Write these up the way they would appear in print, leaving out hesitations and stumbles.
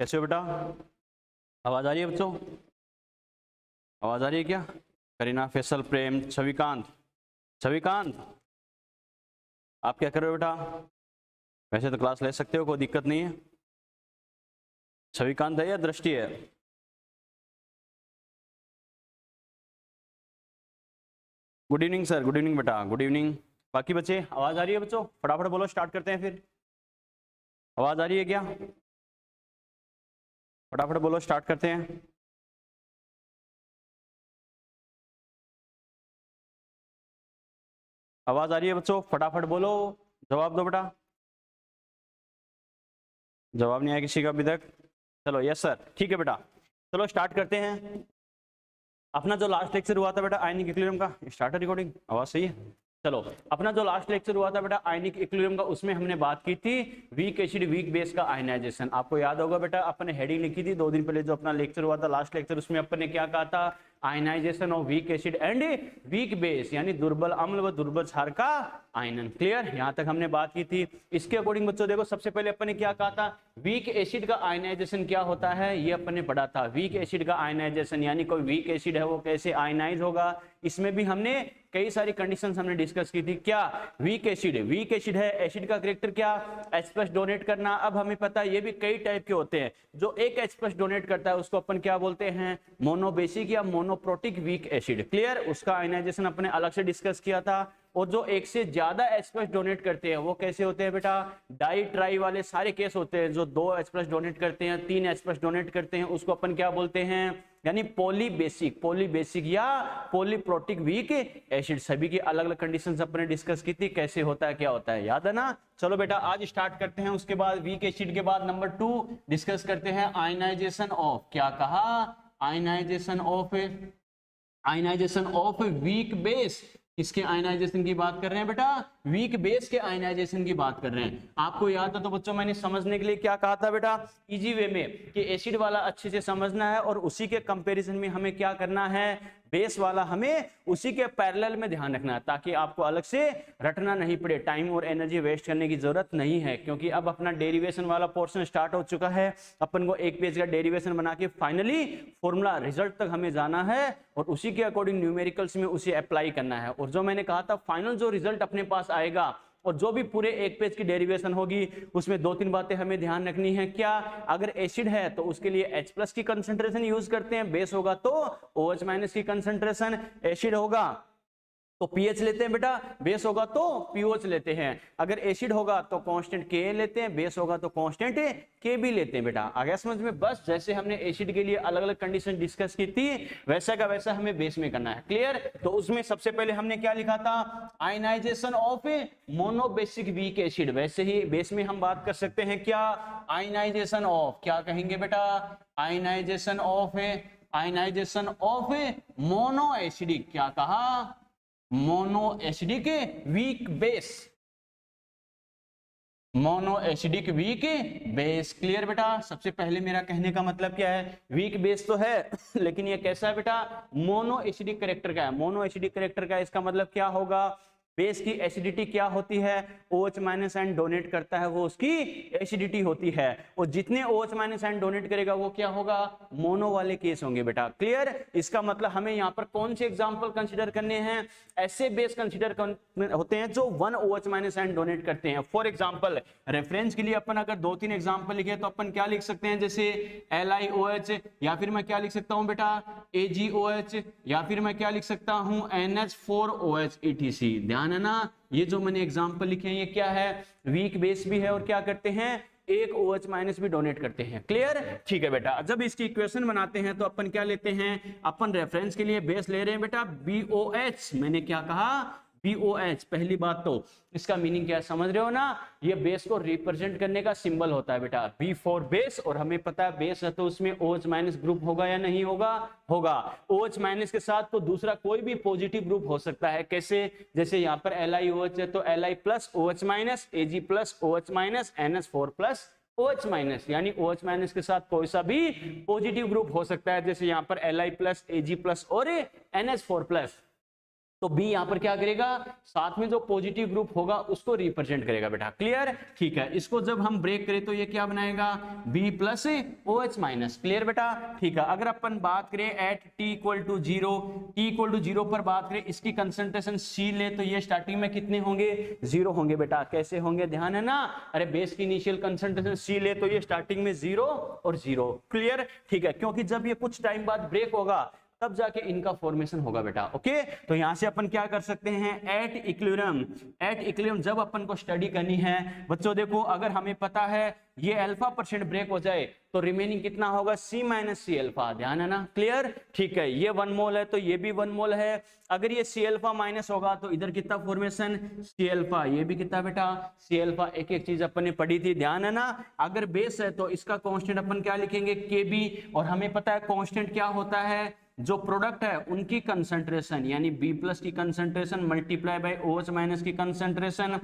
कैसे हो बेटा? आवाज आ रही है बच्चों? आवाज आ रही है क्या? करीना, फैसल, प्रेम, छविकांत। छविकांत, आप क्या कर रहे हो बेटा? वैसे तो क्लास ले सकते हो, कोई दिक्कत नहीं है। छविकांत है या दृष्टि है? Good evening sir. Good evening बेटा, गुड इवनिंग। बाकी बच्चे, आवाज आ रही है बच्चों? फटाफट बोलो, स्टार्ट करते हैं फिर। आवाज आ रही है क्या? फटाफट बोलो, स्टार्ट करते हैं। आवाज आ रही है बच्चों? फटाफट बोलो, जवाब दो बेटा। जवाब नहीं आया किसी का अभी तक? चलो, यस सर, ठीक है बेटा। चलो स्टार्ट करते हैं। अपना जो लास्ट लेक्चर हुआ था बेटा आयनिक इक्विलिब्रियम का, स्टार्ट है रिकॉर्डिंग? आवाज सही है? चलो, अपना जो लास्ट लेक्चर हुआ था बेटा आयनिक इक्विलिब्रियम का, उसमें हमने बात की थी वीक एसिड वीक बेस का आयनाइजेशन। आपको याद होगा बेटा, अपन ने हेडिंग लिखी थी 2 दिन पहले जो अपना लेक्चर हुआ था लास्ट लेक्चर, उसमें अपन ने क्या कहा था? Ionization of weak acid and weak base, यानी दुर्बल अम्ल व दुर्बल क्षार का आयनन। क्लियर? यहां तक हमने बात की थी। इसके अकॉर्डिंग बच्चों देखो, सबसे पहले अपन ने क्या कहा था? वीक एसिड का आयनाइजेशन क्या होता है, ये अपन ने पढ़ा था। वीक एसिड का आयनाइजेशन यानी कोई वीक एसिड है वो कैसे आयनाइज होगा, इसमें भी हमने कई सारी कंडीशंस हमने डिस्कस की थी। क्या? वीक एसिड है, एसिड का कैरेक्टर क्या? H+ डोनेट करना। अब हमें पता है ये भी कई टाइप के होते हैं। जो एक H+ डोनेट करता है उसको अपन क्या बोलते हैं? मोनोबेसिक या मोनोप्रोटिक वीक एसिड। क्लियर? उसका आयनाइजेशन अपने अलग से डिस्कस किया था। और जो एक से ज्यादा H+ डोनेट करते हैं वो कैसे होते हैं बेटा? डाई ट्राई वाले सारे केस होते हैं। जो 2 H+ डोनेट करते हैं, 3 H+ डोनेट करते हैं, उसको अपन क्या बोलते हैं? यानी पॉलीबेसिक या पॉलीप्रोटिक वीक एसिड। सभी की अलग अलग कंडीशंस अपने डिस्कस की थी, कैसे होता है क्या होता है, याद है ना? चलो बेटा आज स्टार्ट करते हैं। उसके बाद वीक एसिड के बाद नंबर 2 डिस्कस करते हैं आयनाइजेशन ऑफ, क्या कहा? Ionization of weak base. किसके आयनाइजेशन की बात कर रहे हैं बेटा? वीक बेस के आयनाइजेशन की बात कर रहे हैं। आपको याद है तो बच्चों मैंने समझने के लिए क्या कहा था बेटा इजी वे में, कि एसिड वाला अच्छे से समझना है और उसी के कंपैरिजन में हमें क्या करना है? बेस वाला हमें उसी के पैरेलल में ध्यान रखना है, ताकि आपको अलग से रटना नहीं पड़े, टाइम और एनर्जी वेस्ट करने की जरूरत नहीं है। क्योंकि अब अपना डेरिवेशन वाला पोर्शन स्टार्ट हो चुका है। अपन को एक पेज का डेरिवेशन बना के फाइनली फॉर्मूला रिजल्ट तक हमें जाना है और उसी के अकॉर्डिंग न्यूमेरिकल्स में उसे अप्लाई करना है। और जो मैंने कहा था फाइनल जो रिजल्ट अपने पास आएगा और जो भी पूरे एक पेज की डेरिवेशन होगी उसमें 2-3 बातें हमें ध्यान रखनी है। क्या? अगर एसिड है तो उसके लिए H+ की कंसंट्रेशन यूज करते हैं, बेस होगा तो OH- की कंसंट्रेशन, एसिड होगा तो पीएच लेते हैं बेटा, बेस होगा तो पीओएच लेते हैं। अगर एसिड होगा तो कांस्टेंट के लेते हैं, बेस होगा तो कांस्टेंट के भी लेते हैं बेटा। आ गया समझ में? बस जैसे हमने एसिड के लिए अलग अलग कंडीशन डिस्कस की थी वैसा का वैसा हमें बेस में करना है। क्लियर? तो उसमें सबसे पहले हमने क्या लिखा था? Ionization of monobasic weak acid. वैसे ही बेस में हम बात कर सकते हैं क्या? आयनाइजेशन ऑफ, क्या कहेंगे बेटा? आयनाइजेशन ऑफ मोनो एसिडिक, क्या कहा? Mono acidic weak base, mono acidic weak base. Clear बेटा? सबसे पहले मेरा कहने का मतलब क्या है? वीक बेस तो है लेकिन ये कैसा है बेटा? मोनो एसिडिक कैरेक्टर का है। मोनो एसिडिक कैरेक्टर का इसका मतलब क्या होगा? बेस की एसिडिटी क्या होती है? OH- आयन डोनेट करता है वो उसकी एसिडिटी होती है, और जितने OH- आयन डोनेट करेगा वो क्या होगा? मोनो वाले केस होंगे बेटा। क्लियर? इसका मतलब हमें यहाँ पर कौन से एग्जांपल कंसीडर करने हैं? ऐसे बेस कंसीडर होते हैं जो 1 OH- आयन डोनेट करते हैं। फॉर एग्जांपल रेफरेंस के लिए अपन अगर 2-3 एग्जांपल लिखे तो अपन क्या लिख सकते हैं? जैसे LiOH, या फिर मैं क्या लिख सकता हूं बेटा? AgOH, या फिर मैं क्या लिख सकता हूं? NH4OH etc। ध्यान है ना? ये जो मैंने एग्जांपल लिखे हैं ये क्या है? वीक बेस भी है और क्या करते हैं? एक OH- भी डोनेट करते हैं। क्लियर? ठीक है बेटा। जब इसकी इक्वेशन बनाते हैं तो अपन क्या लेते हैं? अपन रेफरेंस के लिए बेस ले रहे हैं बेटा BOH। मैंने क्या कहा? BOH। पहली बात तो इसका मीनिंग क्या है समझ रहे हो ना? ये बेस को रिप्रेजेंट करने का सिंबल होता है बेटा, B फॉर बेस। और हमें पता है बेस है तो उसमें OH- ग्रुप होगा या नहीं होगा? होगा। OH- के साथ तो दूसरा कोई भी पॉजिटिव ग्रुप हो सकता है। कैसे? जैसे यहाँ पर LiOH है तो Li plus OH-, Ag plus OH-, NH4 plus OH-, यानी OH- के साथ कोई सा भी पॉजिटिव ग्रुप हो सकता है। जैसे यहाँ पर Li प्लस Ag प्लस और NH4 प्लस। तो बी यहां पर क्या करेगा, साथ में जो पॉजिटिव ग्रुप होगा उसको रिप्रेजेंट करेगा बेटा। क्लियर, ठीक है। इसको जब हम ब्रेक करें तो ये क्या बनाएगा, B plus O H minus. Clear बेटा, ठीक है। अगर अपन बात करें at T equal to zero, T equal to zero पर बात करें, इसकी कंसंट्रेशन सी ले तो ये स्टार्टिंग में कितने होंगे, जीरो होंगे बेटा। कैसे होंगे, ध्यान है ना, अरे बेस की इनिशियल कंसंट्रेशन सी ले तो ये स्टार्टिंग में जीरो और जीरो। क्लियर, ठीक है, क्योंकि जब ये कुछ टाइम बाद ब्रेक होगा तब जाके इनका फॉर्मेशन होगा बेटा। ओके, तो यहां से अपन क्या कर सकते हैं, एट इक्विलिब्रियम जब अपन को स्टडी करनी है बच्चों, देखो अगर हमें पता है ये अल्फा परसेंट ब्रेक हो जाए तो रिमेनिंग कितना होगा, सी माइनस सी अल्फा। ध्यान है ना, क्लियर, ठीक है। ये 1 मोल है तो ये भी 1 मोल है। अगर ये सी अल्फा माइनस होगा तो इधर कितना फॉर्मेशन, सी अल्फा, ये भी कितना बेटा, सी अल्फा। एक एक चीज अपन ने पढ़ी थी, ध्यान है ना। अगर बेस है तो इसका कांस्टेंट अपन क्या लिखेंगे, के बी, और हमें पता है कांस्टेंट क्या होता है, जो प्रोडक्ट है उनकी कंसंट्रेशन यानी बी प्लस की concentration multiply by O H minus की कंसंट्रेशन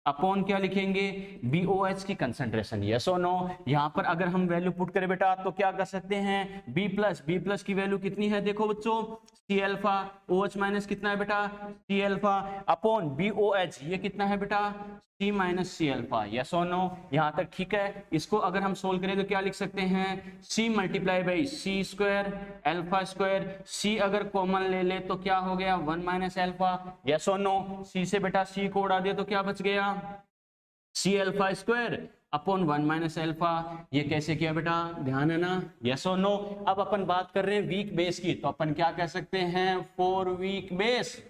अपॉन क्या लिखेंगे, बी ओ एच की कंसंट्रेशन। यस और नो, यहां पर अगर हम वैल्यू पुट करें बेटा तो क्या कर सकते हैं, बी प्लस की वैल्यू कितनी है, देखो बच्चों, C alpha, O H minus कितना है बेटा, C alpha, upon B O H, ये कितना है बेटा, C minus C alpha. Yes और नो, यहां तक ठीक है। इसको अगर हम सोल्व करें तो क्या लिख सकते हैं, C multiply by C square alpha square, C अगर कॉमन ले ले तो क्या हो गया, 1 माइनस अल्फा। यस और नो, सी से बेटा सी को उड़ा दिया तो क्या बच गया, C alpha square upon 1 minus alpha. ये कैसे किया बेटा, ध्यान है ना, यस और नो। अब अपन बात कर रहे हैं वीक बेस की, तो अपन क्या कह सकते हैं, फॉर वीक बेस।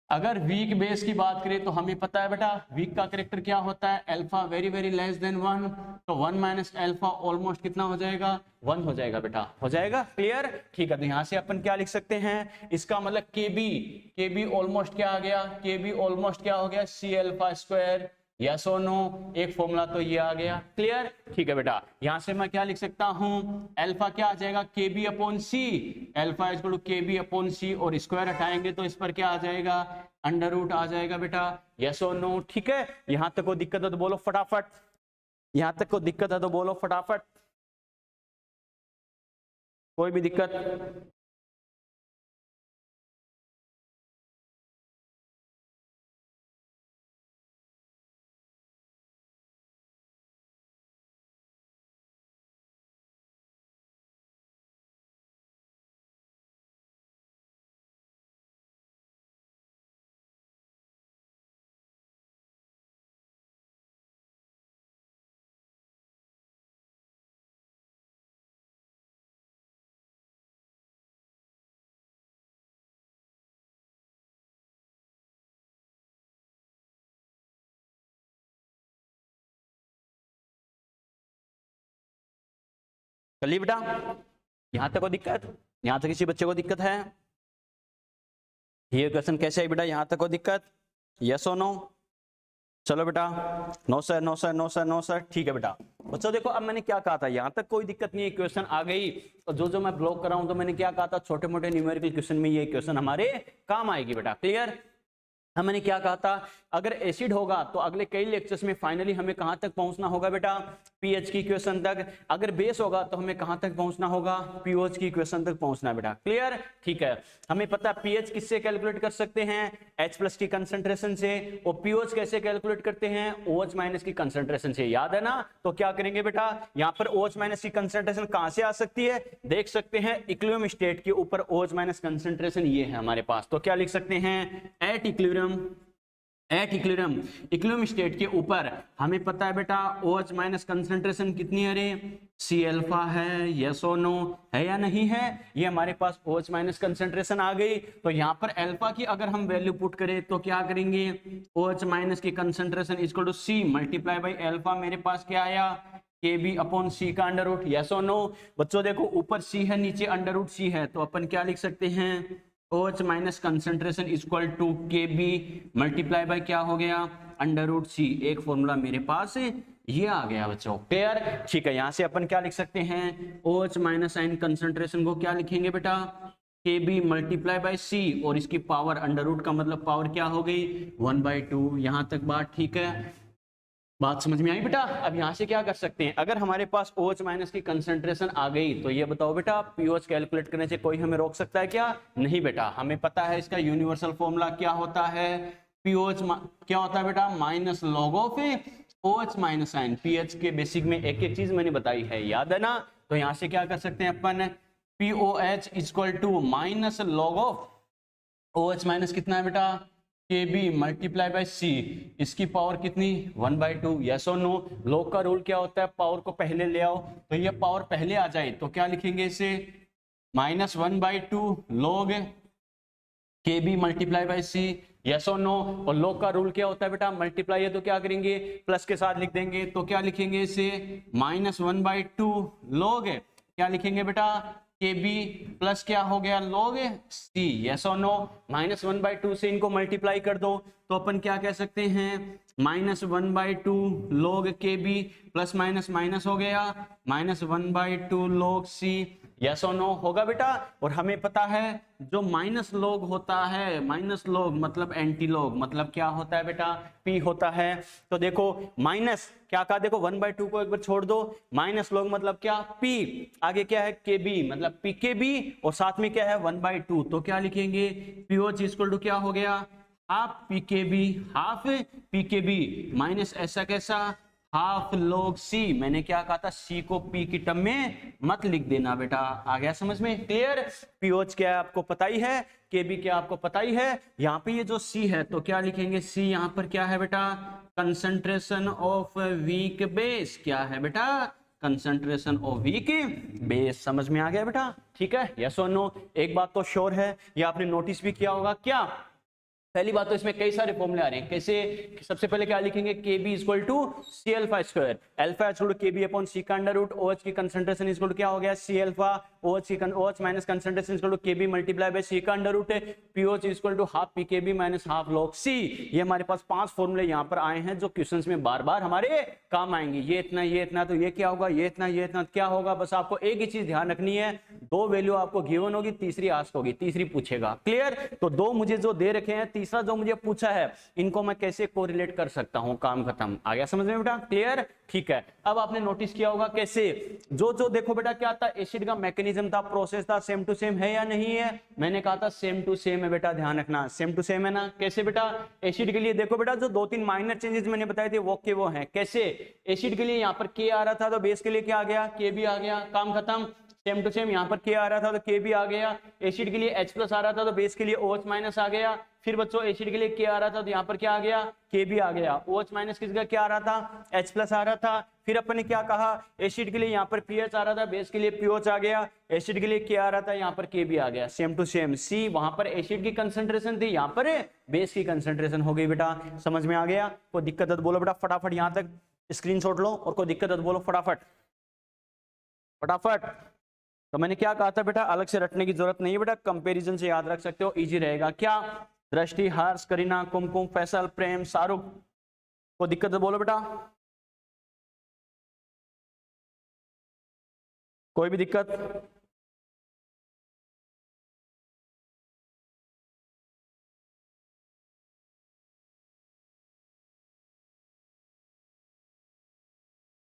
अगर वीक बेस की बात करें तो हमें पता है बेटा वीक का करेक्टर क्या होता है, alpha very very less than 1, तो 1 माइनस अल्फा ऑलमोस्ट कितना हो जाएगा, 1 हो जाएगा बेटा, हो जाएगा। क्लियर, ठीक है। तो यहां से अपन क्या लिख सकते हैं, इसका मतलब के बी ऑलमोस्ट क्या आ गया, के बी ऑलमोस्ट क्या हो गया, सी अल्फा स्क्वायर। यस और नो, एक फॉर्मूला तो ये आ गया। क्लियर, ठीक है बेटा। यहां से मैं क्या लिख सकता हूं, अल्फा क्या आ जाएगा, K B upon C, alpha is equal to K B upon C, और स्क्वायर हटाएंगे तो इस पर क्या आ जाएगा, अंडर रूट आ जाएगा बेटा। यस और नो, ठीक है। यहां तक को दिक्कत है तो बोलो फटाफट, यहां तक को दिक्कत है तो बोलो फटाफट, कोई भी दिक्कत। चलिए बेटा, यहां तक को दिक्कत, यहां तक किसी बच्चे को दिक्कत है, ये क्वेश्चन कैसे है बेटा, यहां तक को दिक्कत, यस और नो। चलो बेटा, no sir no sir no sir no sir, ठीक है बेटा। बच्चों देखो अब मैंने क्या कहा था, यहां तक कोई दिक्कत नहीं है, क्वेश्चन आ गई तो जो मैं ब्लॉक कर रहा हूं, तो मैंने क्या कहा था, छोटे मोटे न्यूमेरिकल क्वेश्चन में ये क्वेश्चन हमारे काम आएगी बेटा। क्लियर, मैंने क्या कहा था, अगर एसिड होगा तो अगले कई लेक्चर्स में फाइनली हमें कहां तक पहुंचना होगा बेटा, पीएच की इक्वेशन तक। अगर बेस होगा तो हमें कहां तक पहुंचना होगा, पीओएच की इक्वेशन तक पहुंचना है बेटा। क्लियर, ठीक है। हमें पता है पीएच किससे कैलकुलेट कर सकते हैं, H प्लस की कंसंट्रेशन से, और पीओएच कैसे कैलकुलेट करते हैं, OH माइनस की कंसंट्रेशन से। याद है ना, तो क्या करेंगे बेटा, यहाँ पर OH माइनस की कंसंट्रेशन कहां से आ सकती है, देख सकते हैं इक्विलिब्रियम स्टेट के ऊपर OH माइनस कंसंट्रेशन ये है हमारे पास, तो क्या लिख सकते हैं, एट इक्विलिब्रियम स्टेट के ऊपर हमें पता है बेटा OH माइनस कंसंट्रेशन कितनी है, अरे सी अल्फा है, यस और नो, है या नहीं है, ये हमारे पास OH माइनस कंसंट्रेशन आ गई। तो यहाँ पर अल्फा की अगर हम वैल्यू पुट करें तो क्या करेंगे, OH माइनस की concentration equal to C multiply by alpha, मेरे पास क्या आया, के बी अपॉन सी का अंडर रूट। यस और नो, बच्चों देखो ऊपर सी है नीचे अंडर रूट सी है, तो अपन क्या लिख सकते हैं, OH minus concentration equal to K B multiply by क्या हो गया, अंडर रूट सी। एक फॉर्मूला मेरे पास ये आ गया बच्चों। क्लियर, ठीक है। यहां से अपन क्या लिख सकते हैं, OH माइनस आयन कंसंट्रेशन को क्या लिखेंगे बेटा, के बी मल्टीप्लाई बाय सी, और इसकी पावर अंडर रूट का मतलब पावर क्या हो गई, 1/2। यहां तक बात ठीक है। बात समझ में आई बेटा? अब यहाँ से क्या कर सकते हैं, अगर हमारे पास OH माइनस की कंसंट्रेशन आ गई तो ये बताओ बेटा पीओएच कैलकुलेट करने से कोई हमें रोक सकता है क्या? नहीं बेटा, हमें पता है इसका यूनिवर्सल फॉर्मूला क्या होता है, पीओएच क्या होता है बेटा, minus log of OH minus sign. PH के बेसिक में एक एक चीज मैंने बताई है, याद है ना? तो यहाँ से क्या कर सकते हैं अपन, POH equal to minus log of OH minus कितना है बेटा, KB मल्टीप्लाई बाय C, इसकी पावर कितनी 1/2। यस और नो? लॉग का रूल क्या होता है, पावर को पहले ले आओ, तो ये पावर पहले आ जाए तो क्या लिखेंगे इसे, -1/2 log KB multiply by C। Yes और नो? और लॉग का रूल क्या होता है बेटा, मल्टीप्लाई है तो क्या करेंगे, प्लस के साथ लिख देंगे, तो क्या लिखेंगे इसे, -1/2 लॉग क्या लिखेंगे बेटा, KB प्लस क्या हो गया, लॉग C। यस और नो? -1/2 से इनको मल्टीप्लाई कर दो तो अपन क्या कह सकते हैं, -1/2 log KB plus minus minus हो गया, -1/2 लॉग C। यस और नो? होगा बेटा? और हमें पता है जो माइनस लॉग होता है, माइनस लॉग मतलब एंटी लॉग, मतलब क्या होता है बेटा, P होता है। तो देखो माइनस क्या कहा, देखो 1/2 को एक बार छोड़ दो, माइनस लॉग मतलब क्या, P, आगे क्या है KB मतलब PKB, और साथ में क्या है 1/2, तो क्या लिखेंगे, POH इक्वल टू क्या हो गया, हाफ PKB माइनस ऐसा कैसा, हाफ लॉग C। मैंने क्या कहा था, C को P की टर्म में मत लिख देना बेटा, आ गया समझ में, क्लियर? POH क्या है आपको पता ही है, KB क्या आपको पता ही है, यहाँ पे ये जो C है तो क्या लिखेंगे, C यहाँ पर क्या है बेटा, कंसंट्रेशन ऑफ वीक बेस, क्या है बेटा, कंसंट्रेशन ऑफ वीक बेस। समझ में आ गया बेटा? ठीक है, यस और नो? एक बात तो श्योर है, ये आपने नोटिस भी किया होगा, क्या पहली बात तो इसमें कई सारे फॉर्मूले आ रहे हैं, कैसे, सबसे पहले क्या लिखेंगे, KB equal to C alpha square, alpha equal to KB upon C का अंडर रूट, OH की कंसंट्रेशन इक्वल टू क्या हो गया, C alpha, OH minus concentration equal to KB multiply by C का under root, POH equal to half PKB minus half log C। ये हमारे पास 5 फॉर्मूले यहाँ पर आए हैं जो क्वेश्चंस में बार बार हमारे काम आएंगे, ये इतना, तो ये क्या होगा, ये इतना क्या होगा। बस आपको एक ही चीज ध्यान रखनी है, 2 वैल्यू आपको गिवन होगी, तीसरी आस्क होगी, तीसरी पूछेगा, क्लियर? तो 2 मुझे जो दे रखे हैं, तीसरा जो मुझे पूछा है, इनको मैं कैसे कोरिलेट कर सकता हूं, काम खत्म। आ गया समझ में बेटा? क्लियर? ठीक है, अब आपने नोटिस किया होगा कैसे, जो देखो बेटा क्या था, एसिड का मैकेनिज्म था, प्रोसेस था, सेम टू सेम है या नहीं है? मैंने कहा था सेम टू सेम है बेटा, ध्यान रखना, सेम टू सेम है ना। कैसे बेटा? एसिड के लिए देखो बेटा जो 2-3 माइनर चेंजेस मैंने बताए थे वो के वो हैं। कैसे? एसिड के लिए यहाँ पर K आ रहा था तो बेस के लिए क्या आ गया, KB आ गया, काम खत्म। सेम टू सेम यहाँ पर K आ रहा था तो KB आ गया, एसिड के लिए H प्लस आ रहा था तो बेस के लिए OH माइनस आ गया। फिर बच्चों एसिड के लिए K आ रहा था तो यहाँ पर क्या आ गया, KB आ गया। OH माइनस किसका क्या आ रहा था, H प्लस आ रहा था। फिर अपन ने क्या कहा, एसिड के लिए यहाँ पर PH आ रहा था, बेस के लिए POH आ गया, एसिड के लिए K आ रहा था, यहाँ पर KB आ गया। सेम टू सेम, C वहां पर एसिड की कंसंट्रेशन थी, यहाँ पर बेस की कंसंट्रेशन हो गई बेटा। समझ में आ गया? कोई दिक्कत है तो बोलो बेटा फटाफट, यहाँ तक स्क्रीनशॉट लो, और कोई दिक्कत है तो बोलो फटाफट फटाफट। तो मैंने क्या कहा था बेटा, अलग से रटने की जरूरत नहीं है बेटा, कंपैरिजन से याद रख सकते हो, इजी रहेगा। क्या? दृष्टि, हर्ष, करीना, कुमकुम, फैसल, प्रेम, शाहरुख, को दिक्कत है बोलो बेटा, कोई भी दिक्कत?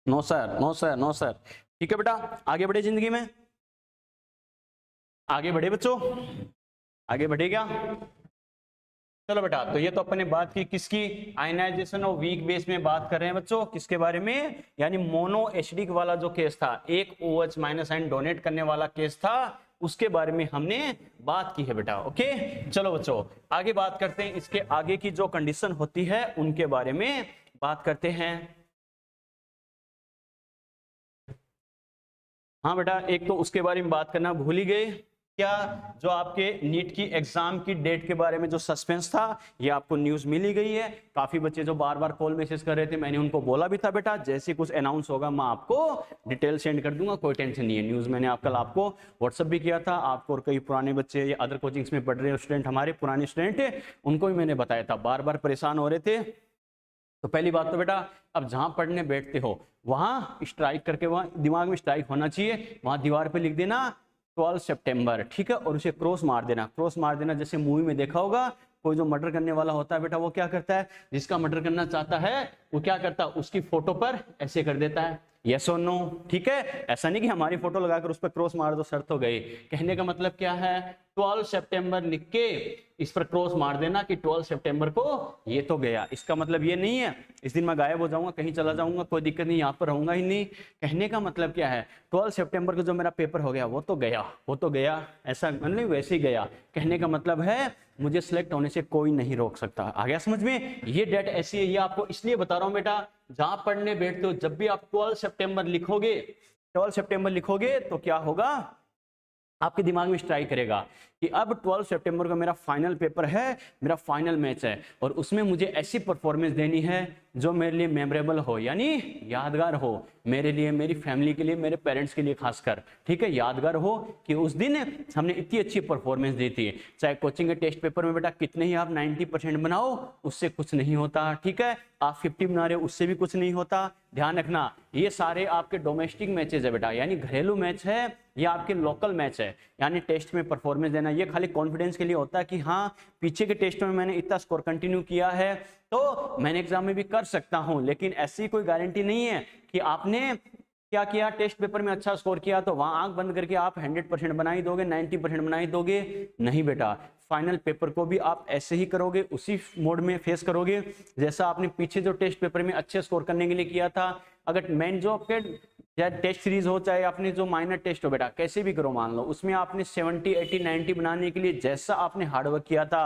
No sir, no sir, no sir. ठीक है बेटा, आगे बढ़े जिंदगी में, आगे बढ़े बच्चों, आगे बढ़े क्या? चलो बेटा, तो ये तो अपन ने बात की किसकी, आयनाइजेशन और वीक बेस में बात कर रहे हैं बच्चों, किसके बारे में, यानी मोनो एसिडिक वाला जो केस था, एक OH माइनस आयन डोनेट करने वाला केस था, उसके बारे में हमने बात की है बेटा। ओके, चलो बच्चों आगे बात करते हैं, इसके आगे की जो कंडीशन होती है उनके बारे में बात करते हैं। हाँ बेटा, एक तो उसके बारे में बात करना भूल ही गए, क्या? जो आपके नीट की एग्जाम की डेट के बारे में जो सस्पेंस था, ये आपको न्यूज मिल ही गई है। काफी बच्चे जो बार बार कॉल मैसेज कर रहे थे, मैंने उनको बोला भी था बेटा जैसे कुछ अनाउंस होगा मैं आपको डिटेल सेंड कर दूंगा, कोई टेंशन नहीं है। न्यूज मैंने कल आपको व्हाट्सअप भी किया था, आपको और कई पुराने बच्चे या अदर कोचिंग्स में पढ़ रहे स्टूडेंट, हमारे पुराने स्टूडेंट, उनको भी मैंने बताया था, बार बार परेशान हो रहे थे। तो पहली बात तो बेटा, अब जहां पढ़ने बैठते हो वहां स्ट्राइक करके, वहां दिमाग में स्ट्राइक होना चाहिए, वहां दीवार पे लिख देना 12 सितंबर, ठीक है, और उसे क्रॉस मार देना, क्रॉस मार देना। जैसे मूवी में देखा होगा, कोई जो मर्डर करने वाला होता है बेटा, वो क्या करता है, जिसका मर्डर करना चाहता है वो क्या करता है, उसकी फोटो पर ऐसे कर देता है, यस और नो। ठीक है, ऐसा नहीं कि हमारी फोटो लगाकर उस पर क्रॉस मार दो सर तो गए। कहने का मतलब क्या है, 12 सितंबर लिख के इस पर क्रॉस मार देना कि 12 सितंबर को ये तो गया। इसका मतलब ये नहीं है इस दिन मैं गायब हो जाऊंगा, कहीं चला जाऊंगा, कोई दिक्कत नहीं, यहाँ पर रहूंगा ही नहीं। कहने का मतलब क्या है, 12 सितंबर को जो मेरा पेपर हो गया वो तो गया, वो तो गया, ऐसा मतलब वैसे ही गया। कहने का मतलब है मुझे सिलेक्ट होने से कोई नहीं रोक सकता। आ गया समझ में? ये डेट ऐसी है, ये आपको इसलिए बता रहा हूं बेटा, जहां पढ़ने बैठते हो जब भी आप 12 सितंबर लिखोगे, 12 सितंबर लिखोगे तो क्या होगा, आपके दिमाग में स्ट्राइक करेगा कि अब 12 सितंबर को मेरा फाइनल पेपर है, मेरा फाइनल मैच है, और उसमें मुझे ऐसी परफॉर्मेंस देनी है जो मेरे लिए मेमोरेबल हो, यानी यादगार हो, मेरे लिए, मेरी फैमिली के लिए, मेरे पेरेंट्स के लिए खासकर। ठीक है, यादगार हो कि उस दिन हमने इतनी अच्छी परफॉर्मेंस दी थी। चाहे कोचिंग के टेस्ट पेपर में बेटा कितने ही आप 90% बनाओ, उससे कुछ नहीं होता। ठीक है, आप 50 बना रहे हो, उससे भी कुछ नहीं होता। ध्यान रखना, ये सारे आपके डोमेस्टिक मैचेस है बेटा, यानी घरेलू मैच है, ये आपके लोकल मैच है। यानी टेस्ट में परफॉर्मेंस देना ये खाली कॉन्फिडेंस के लिए होता है कि हाँ पीछे के टेस्ट में मैंने इतना स्कोर कंटिन्यू किया है तो मैंने एग्जाम में भी कर सकता हूं। लेकिन ऐसी कोई गारंटी नहीं है कि आपने क्या किया, टेस्ट पेपर में अच्छा स्कोर किया तो वहां आंख बंद करके आप 100% बना ही दोगे, 90% बना ही दोगे। नहीं बेटा, फाइनल पेपर को भी आप ऐसे ही करोगे, उसी मोड में फेस करोगे जैसा आपने पीछे जो टेस्ट पेपर में अच्छे स्कोर करने के लिए किया था। अगर मेन जो आपके चाहे टेस्ट सीरीज हो, चाहे आपने जो माइनर टेस्ट हो बेटा, कैसे भी करो, मान लो उसमें आपने 70, 80, 90 बनाने के लिए जैसा आपने हार्डवर्क किया था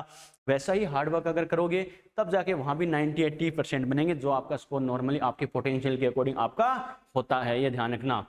वैसा ही हार्डवर्क अगर करोगे तब जाके वहां भी 90, 80% बनेंगे, जो आपका स्कोर नॉर्मली आपके पोटेंशियल के अकॉर्डिंग आपका होता है। ये ध्यान रखना।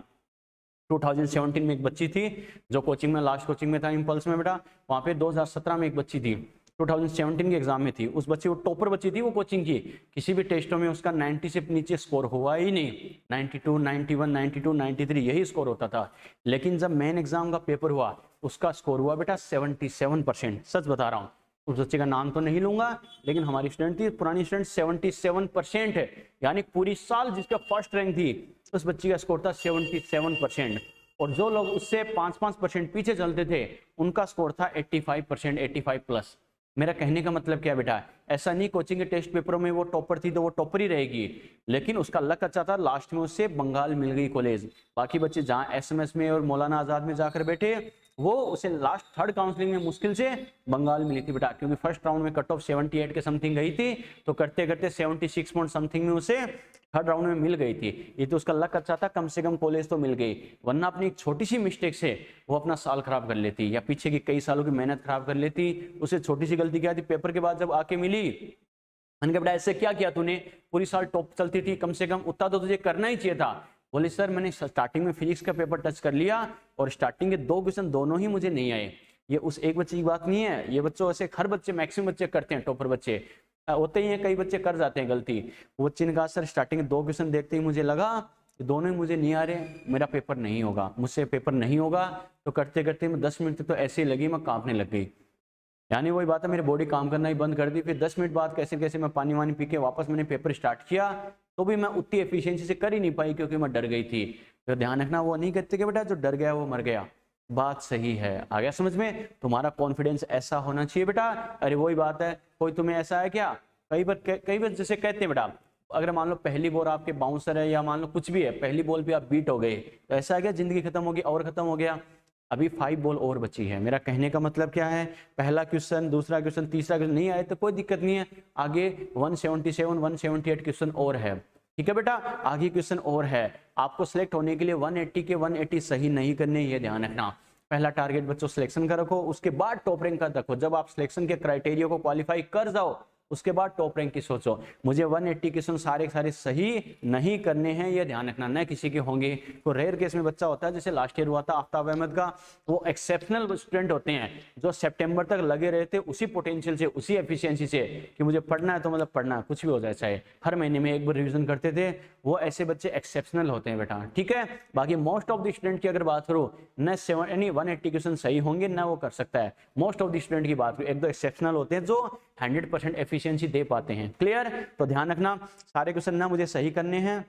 2017 में एक बच्ची थी जो कोचिंग में, लास्ट कोचिंग में था इम्पल्स में बेटा, वहां पे 2017 में एक बच्ची थी 2017 के एग्जाम में थी, उस बच्ची, वो टॉपर बच्ची थी वो कोचिंग की, किसी भी टेस्टों में उसका 90 से नीचे स्कोर हुआ ही नहीं, 92, 91, 92, 93 यही स्कोर होता था। लेकिन जब मेन एग्जाम का पेपर हुआ उसका स्कोर हुआ बेटा 77%। सच बता रहा हूँ, उस बच्चे का नाम तो नहीं लूंगा लेकिन हमारी स्टूडेंट थी, पुरानी स्टूडेंट, 77% है, यानी पूरी साल जिसका फर्स्ट रैंक थी उस बच्ची का स्कोर था 77%। और जो लोग उससे 5-5% पीछे चलते थे उनका स्कोर था 85%, 85+। मेरा कहने का मतलब क्या बेटा, ऐसा नहीं कोचिंग के टेस्ट पेपरों में वो टॉपर थी तो वो टॉपर ही रहेगी, लेकिन उसका लक अच्छा था, लास्ट में उससे बंगाल मिल गई कॉलेज। बाकी बच्चे जहाँ एसएमएस में और मौलाना आजाद में जाकर बैठे, वो उसे लास्ट थर्ड काउंसलिंग में मुश्किल से बंगाल मिली थी बेटा, क्योंकि फर्स्ट राउंड में कट ऑफ 78 के समथिंग गई थी, तो करते करते 76 पॉइंट समथिंग में उसे थर्ड राउंड में मिल गई थी। ये तो उसका लक अच्छा था, कम से कम कॉलेज तो मिल गई, वरना अपनी एक छोटी सी मिस्टेक से वो अपना साल खराब कर लेती, या पीछे की कई सालों की मेहनत खराब कर लेती। उसे छोटी सी गलती क्या थी, पेपर के बाद जब आके मिली, मैंने कहा बेटा ऐसे क्या किया तूने, पूरी साल टॉप चलती थी, कम से कम उतना तो तुझे करना ही चाहिए था। बोले सर मैंने स्टार्टिंग में फिजिक्स का पेपर टच कर लिया और स्टार्टिंग के 2 क्वेश्चन दोनों ही मुझे नहीं आए। ये उस एक बच्चे की बात नहीं है, ये बच्चों ऐसे हर बच्चे, मैक्सिमम बच्चे करते हैं, टॉपर बच्चे होते ही हैं, कई बच्चे कर जाते हैं गलती। वो बच्चे ने कहा सर स्टार्टिंग के 2 क्वेश्चन देखते ही मुझे लगा कि दोनों ही मुझे नहीं आ रहे, मेरा पेपर नहीं होगा, मुझसे पेपर नहीं होगा। तो करते करते मैं 10 मिनट तो ऐसे ही लगी, मैं कांपने लग गई, यानी वही बात है, मेरी बॉडी काम करना ही बंद कर दी। फिर 10 मिनट बाद कैसे कैसे मैं पानी वानी पी के वापस मैंने पेपर स्टार्ट किया, तो भी मैं उतनी एफिशिएंसी से कर ही नहीं पाई क्योंकि मैं डर गई थी। तो ध्यान रखना, वो नहीं कहते कि बेटा जो डर गया वो मर गया, बात सही है। आ गया समझ में? तुम्हारा कॉन्फिडेंस ऐसा होना चाहिए बेटा। अरे वही बात है, कोई तुम्हें ऐसा है क्या, कई बार जैसे कहते हैं बेटा, अगर मान लो पहली बॉल आपके बाउंसर है या मान लो कुछ भी है, पहली बॉल पे आप बीट हो गए, तो ऐसा है क्या जिंदगी खत्म होगी और खत्म हो गया? अभी 5 बॉल और बची है। मेरा कहने का मतलब क्या है, पहला क्वेश्चन, दूसरा क्वेश्चन, तीसरा क्वेश्चन नहीं आए तो कोई दिक्कत नहीं है, आगे 177, 178 क्वेश्चन और है। ठीक है बेटा, आगे क्वेश्चन और है। आपको सिलेक्ट होने के लिए 180 के 180 सही नहीं करने, ये ध्यान रखना। पहला टारगेट बच्चों सिलेक्शन का रखो, उसके बाद टॉप रैंक का रखो। जब आप सिलेक्शन के क्राइटेरिया को क्वालिफाई कर जाओ उसके बाद टॉप रैंक की सोचो। मुझे 180 क्वेश्चन सारे सारे सही नहीं करने हैं, ये ध्यान रखना। न किसी के होंगे, तो रेयर केस में बच्चा होता है, जैसे लास्ट ईयर हुआ था आफ्ताब अहमद का, वो एक्सेप्शनल स्टूडेंट होते हैं जो सितंबर तक लगे रहते उसी पोटेंशियल से, उसी एफिशिएंसी से कि मुझे पढ़ना है तो मतलब पढ़ना है, कुछ भी हो जाए, चाहे हर महीने में एक बार रिविजन करते थे, वो ऐसे बच्चे एक्सेप्शनल होते हैं बेटा। ठीक है, बाकी मोस्ट ऑफ द स्टूडेंट की अगर बात करो, न 180 क्वेश्चन सही होंगे न वो कर सकता है। मोस्ट ऑफ द स्टूडेंट की बात करो, एक दो एक्सेप्शनल होते हैं जो 100% एफिशिएंसी दे पाते हैं। क्लियर? तो ध्यान रखना, सारे क्वेश्चन ना मुझे सही करने हैं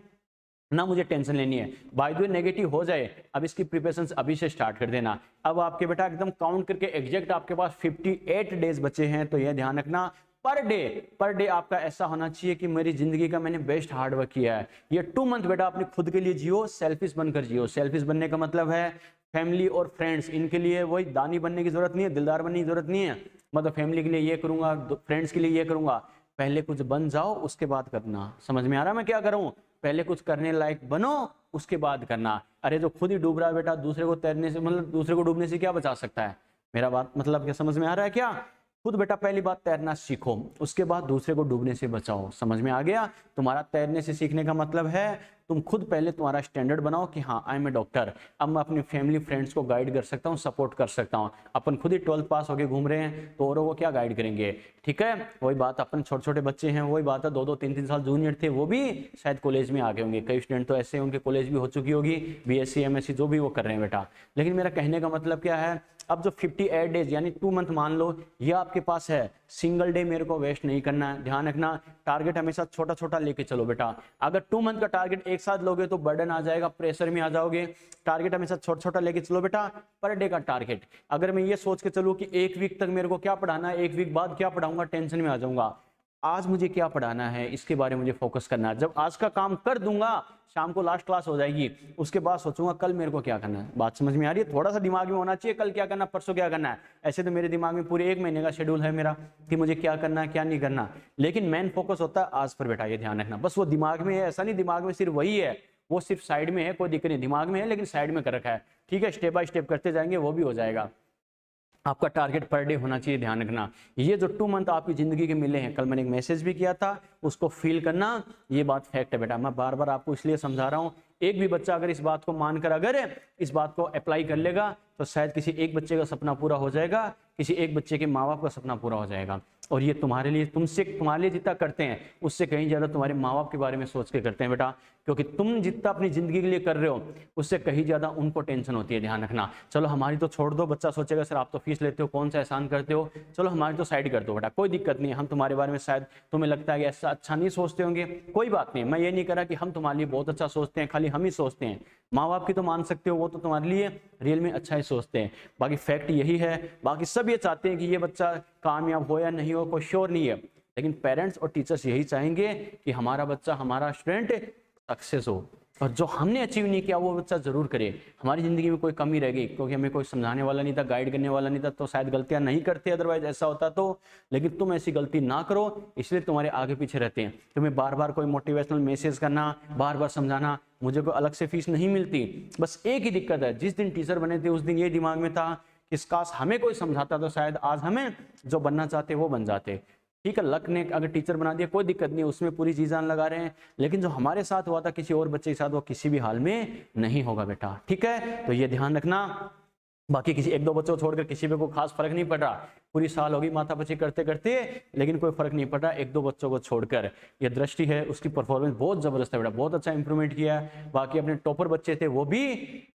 ना मुझे टेंशन लेनी है। बाय द वे नेगेटिव हो जाए, अब इसकी प्रिपरेशन अभी से स्टार्ट कर देना। अब आपके बेटा एकदम काउंट करके एग्जैक्ट आपके पास 58 डेज बचे हैं, तो यह ध्यान रखना पर डे आपका ऐसा होना चाहिए कि मेरी जिंदगी का मैंने बेस्ट हार्डवर्क किया है। ये 2 मंथ बेटा अपने खुद के लिए जियो, सेल्फिश बनकर जियो। सेल्फिश बनने का मतलब है फैमिली और फ्रेंड्स, इनके लिए वही दानी बनने की जरूरत नहीं है, दिलदार बनने की जरूरत नहीं है। मतलब फैमिली के लिए ये करूंगा, फ्रेंड्स के लिए ये करूंगा। पहले कुछ बन जाओ उसके बाद करना। समझ में आ रहा है मैं क्या करूं? पहले कुछ करने लायक बनो उसके बाद करना। अरे जो खुद ही डूब रहा है बेटा, दूसरे को तैरने से मतलब दूसरे को डूबने से क्या बचा सकता है? मेरा बात मतलब क्या समझ में आ रहा है क्या? खुद बेटा पहली बात तैरना सीखो, उसके बाद दूसरे को डूबने से बचाओ। समझ में आ गया? तुम्हारा तैरने से सीखने का मतलब है तुम खुद पहले तुम्हारा स्टैंडर्ड बनाओ कि हाँ आई एम ए डॉक्टर, अब मैं अपनी फैमिली फ्रेंड्स को गाइड कर सकता हूँ, सपोर्ट कर सकता हूँ। अपन खुद ही 12th पास होके घूम रहे हैं तो औरों को क्या गाइड करेंगे? ठीक है, वही बात, अपन छोटे छोटे बच्चे हैं, वही बात है 2-2 3-3 साल जूनियर थे, वो भी शायद कॉलेज में आ गए होंगे। कई स्टूडेंट तो ऐसे होंगे कॉलेज भी हो चुकी होगी, बीएससी एमएससी जो भी वो कर रहे हैं बेटा। लेकिन मेरा कहने का मतलब क्या है, अब जो 58 डेज यानी 2 मंथ मान लो ये आपके पास है, सिंगल डे मेरे को वेस्ट नहीं करना है। ध्यान रखना, टारगेट हमेशा छोटा छोटा लेके चलो बेटा। अगर 2 मंथ का टारगेट एक साथ लोगे तो बर्डन आ जाएगा, प्रेशर में आ जाओगे। टारगेट हमेशा छोटा छोटा लेके चलो बेटा। पर डे का टारगेट, अगर मैं ये सोच के चलूं कि 1 वीक तक मेरे को क्या पढ़ाना है, 1 वीक बाद क्या पढ़ाऊंगा, टेंशन में आ जाऊंगा। आज मुझे क्या पढ़ाना है इसके बारे में मुझे फोकस करना है। जब आज का काम कर दूंगा, शाम को लास्ट क्लास हो जाएगी, उसके बाद सोचूंगा कल मेरे को क्या करना है। बात समझ में आ रही है? थोड़ा सा दिमाग में होना चाहिए कल क्या करना, परसों क्या करना है। ऐसे तो मेरे दिमाग में पूरे 1 महीने का शेड्यूल है मेरा कि मुझे क्या करना है क्या नहीं करना, लेकिन मेन फोकस होता है आज पर बेटा। ये ध्यान रखना, बस वो दिमाग में है, ऐसा नहीं दिमाग में सिर्फ वही है, वो सिर्फ साइड में है, कोई दिक्कत नहीं, दिमाग में है लेकिन साइड में कर रखा है। ठीक है, स्टेप बाय स्टेप करते जाएंगे वो भी हो जाएगा। आपका टारगेट पर डे होना चाहिए। ध्यान रखना, ये जो 2 मंथ आपकी जिंदगी के मिले हैं, कल मैंने एक मैसेज भी किया था, उसको फील करना, ये बात फैक्ट है बेटा। मैं बार बार आपको इसलिए समझा रहा हूं, एक भी बच्चा अगर इस बात को मानकर अगर इस बात को अप्लाई कर लेगा तो शायद किसी एक बच्चे का सपना पूरा हो जाएगा, किसी एक बच्चे के माँ बाप का सपना पूरा हो जाएगा। और ये तुम्हारे लिए, तुम्हारे लिए जितना करते हैं उससे कहीं ज्यादा तुम्हारे माँ बाप के बारे में सोच के करते हैं बेटा। क्योंकि तुम जितना अपनी जिंदगी के लिए कर रहे हो उससे कहीं ज्यादा उनको टेंशन होती है। ध्यान रखना, चलो हमारी तो छोड़ दो, बच्चा सोचेगा सर आप तो फीस लेते हो, कौन सा एहसान करते हो, चलो हमारी तो साइड कर दो बेटा, कोई दिक्कत नहीं है। हम तुम्हारे बारे में शायद तुम्हें लगता है कि ऐसा अच्छा नहीं सोचते होंगे, कोई बात नहीं। मैं ये नहीं कह रहा कि हम तुम्हारे लिए बहुत अच्छा सोचते हैं, खाली हम ही सोचते हैं। माँ बाप की तो मान सकते हो, वो तो तुम्हारे लिए रियल में अच्छा ही सोचते हैं। बाकी फैक्ट यही है, बाकी सब ये चाहते हैं कि ये बच्चा कामयाब हो या नहीं हो, कोई श्योर नहीं है, लेकिन पेरेंट्स और टीचर्स यही चाहेंगे कि हमारा बच्चा, हमारा स्टूडेंट सक्सेस हो। और जो हमने अचीव नहीं किया वो बच्चा जरूर करे। हमारी जिंदगी में कोई कमी रह गई क्योंकि हमें कोई समझाने वाला नहीं था, गाइड करने वाला नहीं था, तो शायद गलतियां नहीं करते, अदरवाइज ऐसा होता तो। लेकिन तुम ऐसी गलती ना करो, इसलिए तुम्हारे आगे पीछे रहते हैं। तुम्हें बार बार कोई मोटिवेशनल मैसेज करना, बार बार समझाना, मुझे कोई अलग से फीस नहीं मिलती। बस एक ही दिक्कत है, जिस दिन टीचर बने थे उस दिन ये दिमाग में था कि काश हमें कोई समझाता तो शायद आज हमें जो बनना चाहते वो बन जाते। ठीक है, लक ने अगर टीचर बना दिया कोई दिक्कत नहीं, उसमें पूरी जी जान लगा रहे हैं, लेकिन जो हमारे साथ हुआ था किसी और बच्चे के साथ वो किसी भी हाल में नहीं होगा बेटा। ठीक है, तो ये ध्यान रखना। बाकी किसी 1-2 बच्चों को छोड़कर किसी पे कोई खास फर्क नहीं पड़ रहा, पूरी साल होगी माथापच्ची करते करते, लेकिन कोई फर्क नहीं पड़ रहा 1-2 बच्चों को छोड़कर। ये दृष्टि है, उसकी परफॉर्मेंस बहुत जबरदस्त है बेटा, बहुत अच्छा इंप्रूवमेंट किया है। बाकी अपने टॉपर बच्चे थे वो भी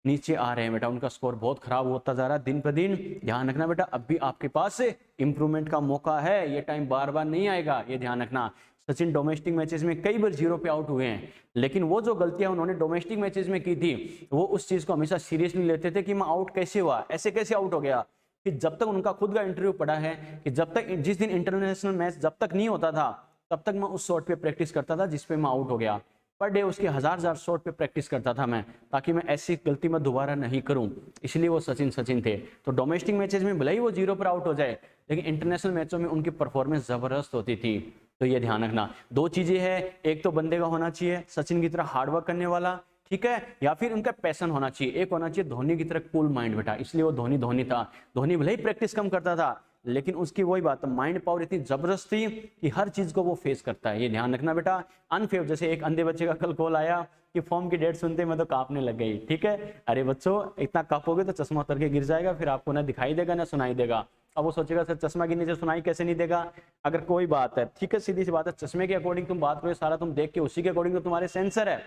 नीचे आ रहे हैं बेटा, उनका स्कोर बहुत खराब होता जा रहा है दिन पर दिन। ध्यान रखना बेटा, अब भी आपके पास इंप्रूवमेंट का मौका है, ये टाइम बार बार नहीं आएगा, ये ध्यान रखना। सचिन डोमेस्टिक मैचेस में कई बार 0 पे आउट हुए हैं, लेकिन वो जो गलतियां उन्होंने डोमेस्टिक मैचेस में की थी, वो उस चीज को हमेशा सीरियसली लेते थे कि मैं आउट कैसे हुआ, ऐसे कैसे आउट हो गया। कि जब तक उनका खुद का इंटरव्यू पड़ा है कि जब तक, जिस दिन इंटरनेशनल मैच जब तक नहीं होता था तब तक मैं उस शॉट पे प्रैक्टिस करता था जिसपे मैं आउट हो गया। पर डे उसके हजार शॉट पे प्रैक्टिस करता था मैं, ताकि मैं ऐसी गलती मैं दोबारा नहीं करूं। इसलिए वो सचिन थे। तो डोमेस्टिक मैचेस में भले ही वो 0 पर आउट हो जाए, लेकिन इंटरनेशनल मैचों में उनकी परफॉर्मेंस जबरदस्त होती थी। तो ये ध्यान रखना, 2 चीजें हैं, एक तो बंदे का होना चाहिए सचिन की तरह हार्डवर्क करने वाला, ठीक है, या फिर उनका पैशन होना चाहिए। एक होना चाहिए धोनी की तरह कूल माइंड बेटा, इसलिए वो धोनी था। धोनी भले ही प्रैक्टिस कम करता था, लेकिन उसकी वही बात, माइंड पावर इतनी जबरदस्त थी कि हर चीज को वो फेस करता है। ये ध्यान रखना बेटा। अनफेवर, जैसे एक अंधे बच्चे का कल कॉल आया कि फॉर्म की डेट सुनते मैं तो कांपने लग गई। ठीक है, अरे बच्चों इतना कांपोगे तो चश्मा उतर के गिर जाएगा, फिर आपको ना दिखाई देगा ना सुनाई देगा। अब वो सोचेगा सर चश्मा गिरने से सुनाई कैसे नहीं देगा। अगर कोई बात है, ठीक है, सीधी सी बात है, चश्मे के अकॉर्डिंग तुम बात करो, सारा तुम देख के उसी के अकॉर्डिंग तो तुम्हारे सेंसर है।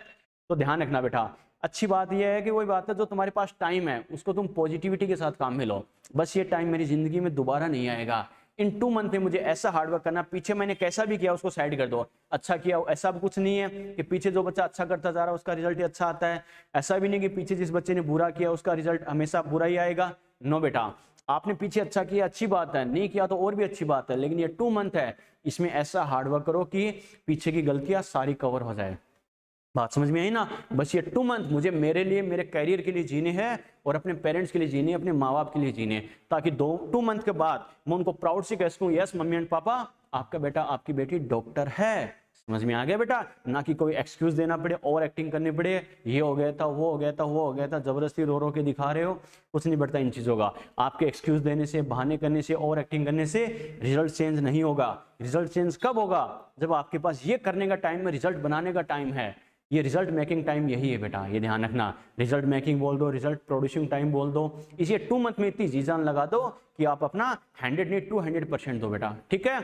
तो ध्यान रखना बेटा। अच्छी बात यह है कि वही बात है, जो तुम्हारे पास टाइम है उसको तुम पॉजिटिविटी के साथ काम में लो। बस ये टाइम मेरी जिंदगी में दोबारा नहीं आएगा, इन 2 मंथ में मुझे ऐसा हार्डवर्क करना, पीछे मैंने कैसा भी किया उसको साइड कर दो। अच्छा किया, ऐसा भी कुछ नहीं है कि पीछे जो बच्चा अच्छा करता जा रहा है उसका रिजल्ट ही अच्छा आता है। ऐसा भी नहीं कि पीछे जिस बच्चे ने बुरा किया उसका रिजल्ट हमेशा बुरा ही आएगा। नो बेटा, आपने पीछे अच्छा किया, अच्छी बात है, नहीं किया तो और भी अच्छी बात है, लेकिन ये 2 मंथ है, इसमें ऐसा हार्डवर्क करो कि पीछे की गलतियां सारी कवर हो जाए। बात समझ में आई ना? बस ये 2 मंथ मुझे मेरे लिए, मेरे करियर के लिए जीने हैं और अपने पेरेंट्स के लिए जीने, अपने माँ बाप के लिए जीने, ताकि 2 मंथ के बाद मैं उनको प्राउड से कह सकूं, यस मम्मी एंड पापा, आपका बेटा, आपकी बेटी डॉक्टर है। समझ में आ गया बेटा? ना कि कोई एक्सक्यूज देना पड़े, ओवर एक्टिंग करनी पड़े, ये हो गया था, वो हो गया था, वो हो गया था, जबरदस्ती रो रो के दिखा रहे हो, कुछ नहीं बढ़ता इन चीजों का। आपके एक्सक्यूज देने से, बहाने करने से, ओवर एक्टिंग करने से रिजल्ट चेंज नहीं होगा। रिजल्ट चेंज कब होगा? जब आपके पास ये करने का टाइम है, रिजल्ट बनाने का टाइम है। ये रिजल्ट मेकिंग टाइम यही है बेटा, ये ध्यान रखना। रिजल्ट मेकिंग बोल दो, रिजल्ट प्रोड्यूसिंग टाइम बोल दो। इसे 2 मंथ में इतनी जी जान लगा दो कि आप अपना 100 नहीं 200% दो बेटा, ठीक है?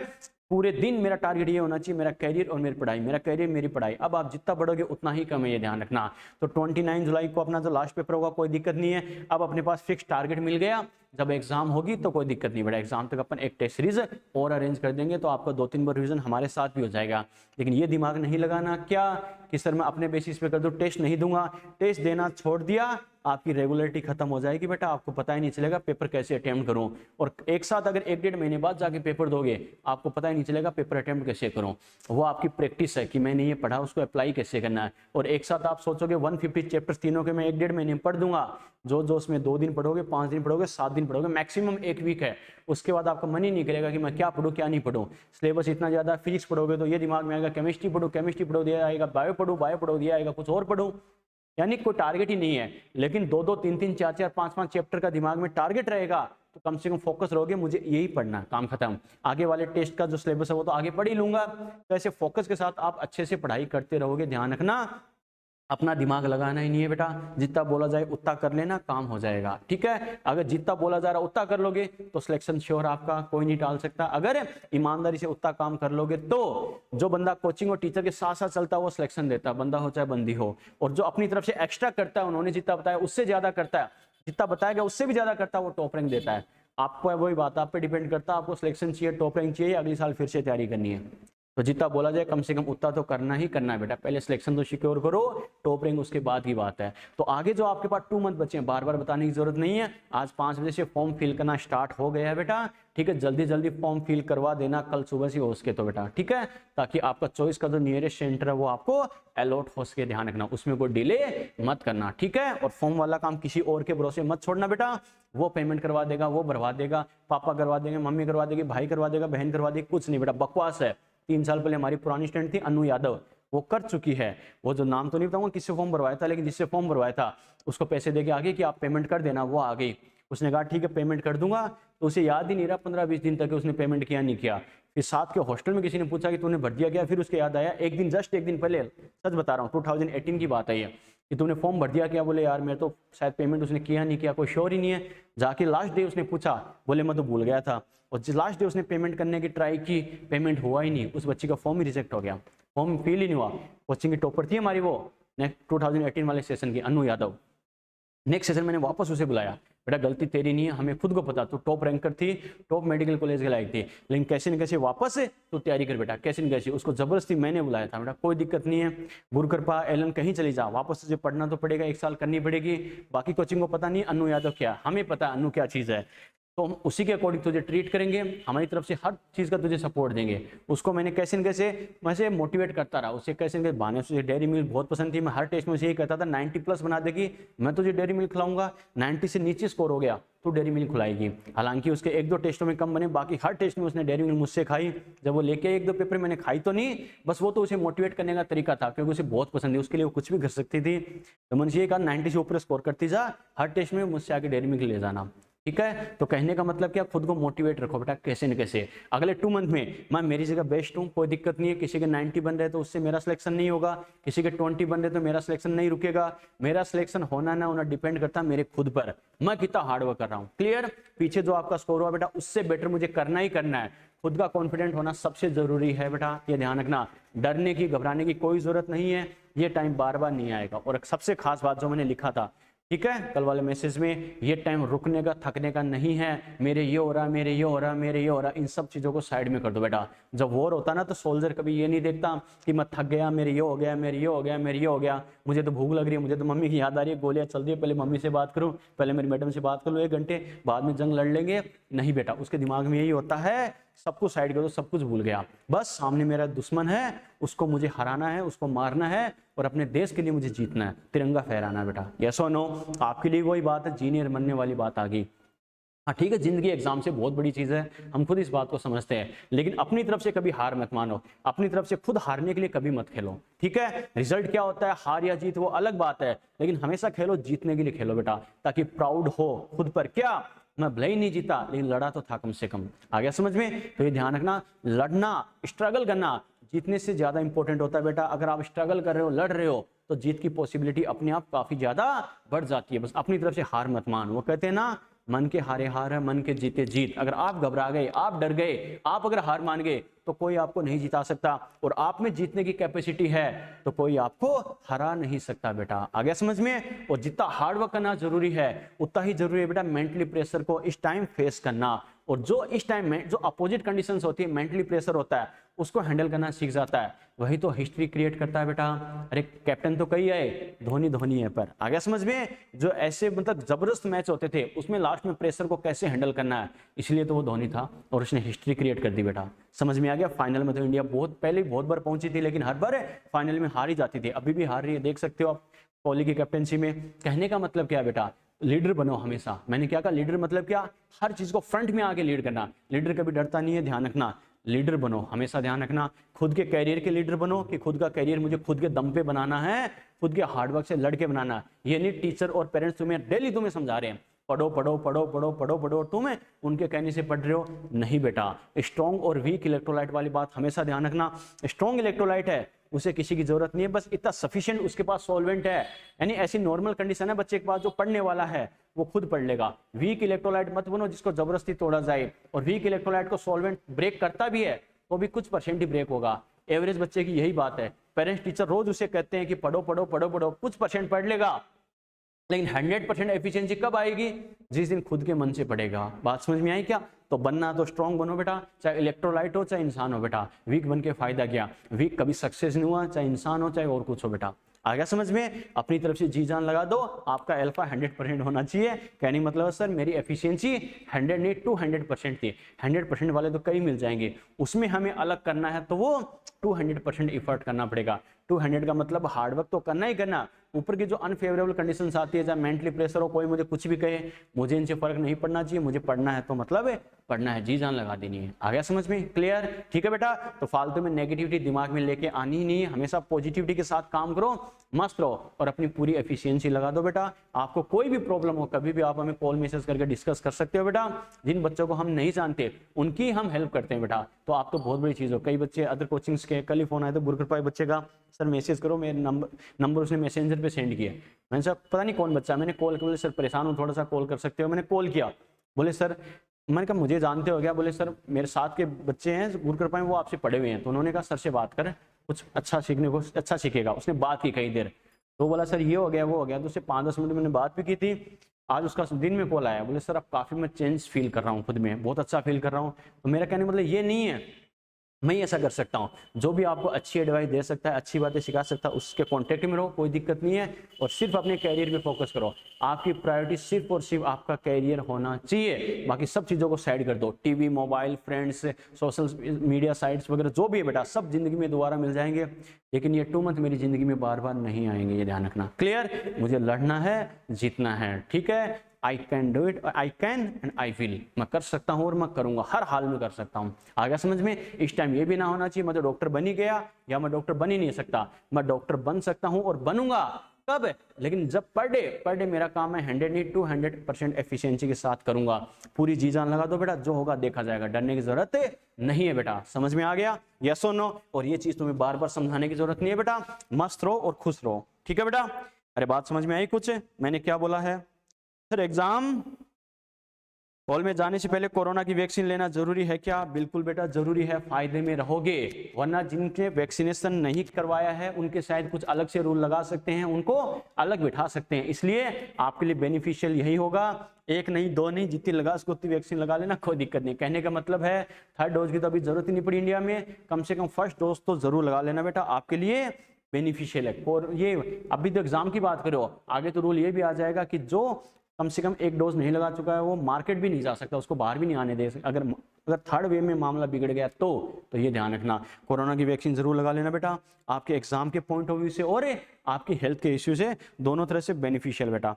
पूरे दिन मेरा टारगेट ये होना चाहिए, मेरा करियर और मेरी पढ़ाई, मेरा करियर मेरी पढ़ाई। अब आप जितना बढ़ोगे उतना ही कम है, ये ध्यान रखना। तो 29 जुलाई को अपना जो लास्ट पेपर होगा, कोई दिक्कत नहीं है। अब अपने पास फिक्स टारगेट मिल गया, जब एग्जाम होगी तो कोई दिक्कत नहीं बेटा, एग्जाम तक अपन एक टेस्ट सीरीज और अरेंज कर देंगे, तो आपका 2-3 बार रिवीजन हमारे साथ भी हो जाएगा। लेकिन ये दिमाग नहीं लगाना क्या कि सर मैं अपने बेसिस पे कर दूं, टेस्ट नहीं दूंगा। टेस्ट देना छोड़ दिया, आपकी रेगुलरिटी खत्म हो जाएगी बेटा, आपको पता ही नहीं चलेगा पेपर कैसे अटेम्प्ट करूं। और एक साथ अगर 1-1.5 महीने बाद जाके पेपर दोगे, आपको पता ही नहीं चलेगा पेपर अटेम्प्ट कैसे करूं। वो आपकी प्रैक्टिस है कि मैंने ये पढ़ा, उसको अप्लाई कैसे करना है। और एक साथ आप सोचोगे 150 चैप्टर्स तीनों के मैं 1-1.5 महीने में पढ़ दूंगा, जो उसमें 2 दिन पढ़ोगे, 5 दिन पढ़ोगे, 7 दिन पढ़ोगे, मैक्सिमम 1 वीक है। उसके बाद आपका मन ही नहीं करेगा कि मैं क्या पढ़ूं क्या नहीं पढ़ूं। सिलेबस इतना ज्यादा, फिजिक्स पढ़ोगे तो ये दिमाग में आएगा केमिस्ट्री पढ़ो दिया आएगा, बायो पढ़ो दिया आएगा, कुछ और पढ़ूं। यानी कोई टारगेट ही नहीं है। लेकिन 2-2, 3-3, 4-4, 5-5 चैप्टर का दिमाग में टारगेट रहेगा, तो कम से कम फोकस रहोगे, मुझे यही पढ़ना, काम खत्म। आगे वाले टेस्ट का जो सिलेबस है वो तो आगे पढ़ ही लूंगा। तो ऐसे फोकस के साथ आप अच्छे से पढ़ाई करते रहोगे। ध्यान रखना, अपना दिमाग लगाना ही नहीं है बेटा, जितना बोला जाए उतना कर लेना, काम हो जाएगा, ठीक है? अगर जितना बोला जा रहा उतना कर लोगे तो सिलेक्शन श्योर, आपका कोई नहीं टाल सकता। अगर ईमानदारी से उतना काम कर लोगे तो जो बंदा कोचिंग और टीचर के साथ साथ चलता है वो सिलेक्शन देता है, बंदा हो चाहे बंदी हो। और जो अपनी तरफ से एक्स्ट्रा करता है, उन्होंने जितना बताया उससे ज्यादा करता है, जितना बताया गया उससे भी ज्यादा करता है, वो टॉप रैंक देता है। आपको वही बात, आप पे डिपेंड करता है, आपको सिलेक्शन चाहिए, टॉप रैंक चाहिए, अगले साल फिर से तैयारी करनी है। तो जितना बोला जाए कम से कम उतना तो करना ही करना है बेटा। पहले सिलेक्शन तो सिक्योर करो, टॉप रैंक उसके बाद की बात है। तो आगे जो आपके पास 2 मंथ बचे हैं, बार बार बताने की जरूरत नहीं है। आज 5 बजे से फॉर्म फिल करना स्टार्ट हो गया है बेटा, ठीक है? जल्दी जल्दी फॉर्म फिल करवा देना कल सुबह से हो सके तो बेटा, ठीक है? ताकि आपका चॉइस का जो नियरेस्ट सेंटर है वो आपको अलॉट हो सके। ध्यान रखना, उसमें कोई डिले मत करना, ठीक है? और फॉर्म वाला काम किसी और के भरोसे मत छोड़ना बेटा। वो पेमेंट करवा देगा, वो भरवा देगा, पापा करवा देंगे, मम्मी करवा देगी, भाई करवा देगा, बहन करवा देगी, कुछ नहीं बेटा, बकवास है। 3 साल पहले हमारी पुरानी स्टूडेंट थी अनु यादव, वो कर चुकी है। वो जो नाम तो नहीं बताऊंगा किससे फॉर्म भरवाया था, लेकिन जिससे फॉर्म भरवाया था उसको पैसे देके आगे कि आप पेमेंट कर देना, वो आ गई। उसने कहा ठीक है पेमेंट कर दूंगा, तो उसे याद ही नहीं रहा 15-20 दिन तक उसने पेमेंट किया नहीं किया। फिर साथ के हॉस्टल में किसी ने पूछा कि तूने भर दिया क्या, फिर उसके याद आया एक दिन, जस्ट एक दिन पहले, सच बता रहा हूँ 2018 की बात है ये, कि तूने फॉर्म भर दिया क्या? बोले यार मैं तो शायद पेमेंट उसने किया नहीं किया, कोई श्योर ही नहीं है। जाके लास्ट डे उसने पूछा, बोले मैं तो भूल गया था। और लास्ट डे उसने पेमेंट करने की ट्राई की, पेमेंट हुआ ही नहीं, उस बच्ची का फॉर्म ही रिजेक्ट हो गया, फॉर्म फिल ही नहीं हुआ। कोचिंग की टॉपर थी हमारी वो, नेक्स्ट 2018 वाले सेशन की, अनु यादव। नेक्स्ट सेशन मैंने वापस उसे बुलाया, बेटा गलती तेरी नहीं है, हमें खुद को पता, तो टॉप रैंकर थी, टॉप मेडिकल कॉलेज के लायक थी, लेकिन कैसे न कैसे वापस तो तैयारी कर बेटा, कैसे न कैसे। उसको जबरदस्ती मैंने बुलाया था, बेटा कोई दिक्कत नहीं है, गुरु कृपा एलन कहीं चली जा, वापस तुझे पढ़ना तो पड़ेगा, 1 साल करनी पड़ेगी। बाकी कोचिंग को पता नहीं अनु यादव क्या, हमें पता अनु क्या चीज़ है, तो हम उसी के अकॉर्डिंग तुझे ट्रीट करेंगे, हमारी तरफ से हर चीज़ का तुझे सपोर्ट देंगे। उसको मैंने कैसे न कैसे वैसे मोटिवेट करता रहा, उसे कैसे न कैसे बहाने से। डेयरी मिल्क बहुत पसंद थी, मैं हर टेस्ट में उसे यही कहता था 90+ बना देगी, मैं तुझे डेयरी मिल्क खिलाऊंगा, 90 से नीचे स्कोर हो गया तो डेयरी मिल्क खिलाएगी। हालांकि उसके 1-2 टेस्टों में कम बने, बाकी हर टेस्ट में उसने डेयरी मिल्क मुझसे खाई। जब वो लेके 1-2 पेपर मैंने खाई तो नहीं, बस वो तो उसे मोटिवेट करने का तरीका था, क्योंकि उसे बहुत पसंद है, उसके लिए वो कुछ भी कर सकती थी। तो मैंने ये कहा 90 से ऊपर स्कोर करती जा, हर टेस्ट में मुझसे आके डेयरी मिल्क ले जाना, ठीक है? तो कहने का मतलब क्या, खुद को मोटिवेट रखो बेटा, कैसे न कैसे। अगले 2 मंथ में मैं मेरी जगह बेस्ट हूँ, कोई दिक्कत नहीं है। किसी के 90 बन रहे तो उससे मेरा सिलेक्शन नहीं होगा, किसी के 20 बन रहे तो मेरा सिलेक्शन नहीं रुकेगा। मेरा सिलेक्शन होना ना होना डिपेंड करता है मेरे खुद पर, मैं कितना हार्डवर्क कर रहा हूँ। क्लियर? पीछे जो आपका स्कोर हुआ बेटा, उससे बेटर मुझे करना ही करना है। खुद का कॉन्फिडेंट होना सबसे जरूरी है बेटा, ये ध्यान रखना। डरने की, घबराने की कोई जरूरत नहीं है, ये टाइम बार बार नहीं आएगा। और सबसे खास बात जो मैंने लिखा था ठीक है। कल वाले मैसेज में ये टाइम रुकने का थकने का नहीं है, मेरे ये हो रहा, मेरे ये हो रहा, मेरे ये हो रहा, इन सब चीज़ों को साइड में कर दो बेटा। जब वॉर होता ना तो सोल्जर कभी ये नहीं देखता कि मैं थक गया, मेरे ये हो गया, मेरे ये हो गया, मेरे ये हो गया, मुझे तो भूख लग रही है, मुझे तो मम्मी की याद आ रही है, गोलियां चल रही है, पहले मम्मी से बात करूं, पहले मेरी मैडम से बात कर लो 1 घंटे, बाद में जंग लड़ लेंगे। नहीं बेटा, उसके दिमाग में यही होता है सब कुछ साइड कर दो, सब कुछ भूल गया, बस सामने मेरा दुश्मन है, उसको मुझे हराना है, उसको मारना है और अपने देश के लिए मुझे जीतना है, तिरंगा फहराना है बेटा। यस और नो? आपके लिए वही बात है, इंजीनियर बनने वाली बात आ गई। हाँ ठीक है, जिंदगी एग्जाम से बहुत बड़ी चीज है, हम खुद इस बात को समझते हैं, लेकिन अपनी तरफ से कभी हार मत मानो, अपनी तरफ से खुद हारने के लिए कभी मत खेलो, ठीक है। रिजल्ट क्या होता है, हार या जीत वो अलग बात है, लेकिन हमेशा खेलो जीतने के लिए खेलो बेटा, ताकि प्राउड हो खुद पर। क्या मैं भले ही नहीं जीता लेकिन लड़ा तो था कम से कम। आ गया समझ में? तो ये ध्यान रखना, लड़ना, स्ट्रगल करना जीतने से ज्यादा इंपॉर्टेंट होता है बेटा। अगर आप स्ट्रगल कर रहे हो, लड़ रहे हो, तो जीत की पॉसिबिलिटी अपने आप काफी ज्यादा बढ़ जाती है। बस अपनी तरफ से हार मत मान। वो कहते हैं ना, मन के हारे हार है, मन के जीते जीत। अगर आप घबरा गए, आप डर गए, आप अगर हार मान गए, तो कोई आपको नहीं जिता सकता, और आप में जीतने की कैपेसिटी है तो कोई आपको हरा नहीं सकता बेटा। आ गया समझ में? और जितना हार्ड वर्क करना जरूरी है, उतना ही जरूरी है बेटा मेंटली प्रेशर को इस टाइम फेस करना। और जो इस टाइम में जो अपोजिट कंडीशंस होती है, मेंटली प्रेशर होता है, उसको हैंडल करना सीख जाता है, वही तो हिस्ट्री क्रिएट करता है बेटा। अरे कैप्टन तो कई आए, धोनी धोनी है पर। आ गया समझ में? जो ऐसे मतलब जबरदस्त मैच होते थे, उसमें लास्ट में प्रेशर को कैसे हैंडल करना है, इसलिए तो वो धोनी था और उसने हिस्ट्री क्रिएट कर दी बेटा। समझ में आ गया? फाइनल में तो इंडिया बहुत पहले बहुत बार पहुंची थी, लेकिन हर बार फाइनल में हार ही जाती थी, अभी भी हार रही है, देख सकते हो आप कोहली की कैप्टनसी में। कहने का मतलब क्या है बेटा, लीडर बनो हमेशा। मैंने क्या कहा, लीडर मतलब क्या, हर चीज को फ्रंट में आके लीड करना। लीडर कभी डरता नहीं है, ध्यान रखना। लीडर बनो हमेशा, ध्यान रखना। खुद के कैरियर के लीडर बनो कि खुद का कैरियर मुझे खुद के दम पे बनाना है, खुद के हार्डवर्क से लड़के बनाना। ये नहीं टीचर और पेरेंट्स तुम्हें डेली तुम्हें समझा रहे हैं पढ़ो पढ़ो पढ़ो पढ़ो पढ़ो पढ़ो, तुम्हें उनके कहने से पढ़ रहे हो। नहीं बेटा, स्ट्रॉन्ग और वीक इलेक्ट्रोलाइट वाली बात हमेशा ध्यान रखना। स्ट्रॉन्ग इलेक्ट्रोलाइट है, उसे किसी की जरूरत नहीं है, बस इतना सफिशिएंट उसके पास सॉल्वेंट है, यानी ऐसी नॉर्मल कंडीशन है बच्चे के पास, जो पढ़ने वाला है वो खुद पढ़ लेगा। वीक इलेक्ट्रोलाइट मत बनो जिसको जबरदस्ती तोड़ा जाए, और वीक इलेक्ट्रोलाइट को सॉल्वेंट ब्रेक करता भी है वो भी कुछ % ही ब्रेक होगा। एवरेज बच्चे की यही बात है, पेरेंट्स टीचर रोज उसे कहते हैं कि पढ़ो पढ़ो पढ़ो पढ़ो, कुछ % पढ़ लेगा, लेकिन 100% एफिशिएंसी कब आएगी, जिस दिन खुद के मन से पढ़ेगा। बात समझ में आई क्या? तो बनना तो स्ट्रॉन्ग बनो बेटा, चाहे इलेक्ट्रोलाइट हो चाहे इंसान हो बेटा। वीक बन के फायदा क्या, वीक कभी सक्सेस नहीं हुआ, चाहे इंसान हो चाहे और कुछ हो बेटा। आ गया समझ में? अपनी तरफ से जी जान लगा दो, आपका अल्फा 100% होना चाहिए। कहने मतलब सर मेरी एफिशिएंसी 100 नहीं 200% थी, 100% वाले तो कई मिल जाएंगे, उसमें हमें अलग करना है तो वो 200% एफर्ट करना पड़ेगा। 200 का मतलब हार्डवर्क तो करना ही करना, ऊपर की जो अनफेवरेबल कंडीशंस आती है, चाहे मेंटली प्रेशर हो, कोई मुझे कुछ भी कहे, मुझे इनसे फर्क नहीं पड़ना चाहिए, मुझे पढ़ना है तो मतलब है पढ़ना है, जी जान लगा देनी है। आ गया समझ में? क्लियर? ठीक है बेटा। तो फालतू में नेगेटिविटी दिमाग में लेके आनी ही नहीं है, हमेशा पॉजिटिविटी के साथ काम करो, मस्त रहो और अपनी पूरी एफिशिएंसी लगा दो बेटा। आपको कोई भी प्रॉब्लम हो, कभी भी आप हमें कॉल मैसेज करके डिस्कस कर सकते हो बेटा। जिन बच्चों को हम नहीं जानते उनकी हम हेल्प करते हैं बेटा, तो आप तो बहुत बड़ी चीज हो। कई बच्चे अदर कोचिंग्स के, कल ही फोन आया था गुरुकृपा बच्चे का, सर मैसेज करो, मेरे नंबर उसने मैसेंजर पे सेंड किया। मैंने सर पता नहीं कौन बच्चा, मैंने कॉल किया, बोले सर परेशान हूँ थोड़ा सा, कॉल कर सकते हो? मैंने कॉल किया, बोले सर, मैंने कहा मुझे जानते हो क्या? बोले सर मेरे साथ के बच्चे हैं गुरुकृपा में, वो आपसे पढ़े हुए हैं। तो उन्होंने कहा सर से बात कर, कुछ अच्छा सीखने को अच्छा सीखेगा। उसने बात की कई देर, तो बोला सर ये हो गया वो हो गया, तो उससे 5-10 मिनट मैंने बात भी की थी। आज उसका दिन में कॉल आया, बोले सर अब काफ़ी मैं चेंज फील कर रहा हूँ, खुद में बहुत अच्छा फील कर रहा हूँ। तो मेरा कहने मतलब ये नहीं है मैं ऐसा कर सकता हूँ, जो भी आपको अच्छी एडवाइस दे सकता है, अच्छी बातें सिखा सकता है, उसके कांटेक्ट में रहो, कोई दिक्कत नहीं है। और सिर्फ अपने कैरियर पे फोकस करो, आपकी प्रायोरिटी सिर्फ और सिर्फ आपका कैरियर होना चाहिए, बाकी सब चीज़ों को साइड कर दो। TV, mobile, friends, social media sites वगैरह जो भी है बेटा, सब जिंदगी में दोबारा मिल जाएंगे, लेकिन ये 2 मंथ मेरी जिंदगी में बार बार नहीं आएंगे, ये ध्यान रखना। क्लियर? मुझे लड़ना है, जीतना है, ठीक है। I can do it, I can and I will, मैं कर सकता हूँ और मैं करूंगा, हर हाल में कर सकता हूँ। आ गया समझ में? इस टाइम ये भी ना होना चाहिए मैं तो डॉक्टर बन ही गया या मैं डॉक्टर बन ही नहीं सकता। मैं डॉक्टर बन सकता हूँ और बनूंगा, कब? लेकिन जब पर डे मेरा काम है 100 नहीं 200% एफिशिएंसी के साथ करूंगा। पूरी जी जान लगा दो बेटा, जो होगा देखा जाएगा, डरने की जरूरत नहीं है बेटा। समझ में आ गया? यस और नो? और ये चीज तुम्हें बार बार समझाने की जरूरत नहीं है बेटा, मस्त रहो और खुश रहो, ठीक है बेटा। अरे बात समझ में आई कुछ? मैंने क्या बोला है सर? एग्जाम हॉल में जाने से पहले कोरोना की वैक्सीन लेना जरूरी है क्या? बिल्कुल बेटा जरूरी है, फायदे में रहोगे। वरना जिनके वैक्सीनेशन नहीं करवाया है उनके शायद कुछ अलग से रूल लगा सकते हैं, उनको अलग बिठा सकते हैं, इसलिए आपके लिए बेनिफिशियल यही होगा। एक नहीं दो नहीं, जितनी लगा उसको उतनी वैक्सीन लगा लेना, कोई दिक्कत नहीं। कहने का मतलब है थर्ड डोज की तो अभी जरूरत ही नहीं पड़ी इंडिया में, कम से कम फर्स्ट डोज तो जरूर लगा लेना बेटा, आपके लिए बेनिफिशियल है। और ये अभी तो एग्जाम की बात करो, आगे तो रूल ये भी आ जाएगा कि जो कम से कम एक डोज नहीं लगा चुका है वो मार्केट भी नहीं जा सकता, उसको बाहर भी नहीं आने दे सकते। अगर थर्ड वेव में मामला बिगड़ गया तो ये ध्यान रखना, कोरोना की वैक्सीन जरूर लगा लेना बेटा, आपके एग्जाम के पॉइंट ऑफ व्यू से और आपकी हेल्थ के इश्यू से, दोनों तरह से बेनिफिशियल बेटा।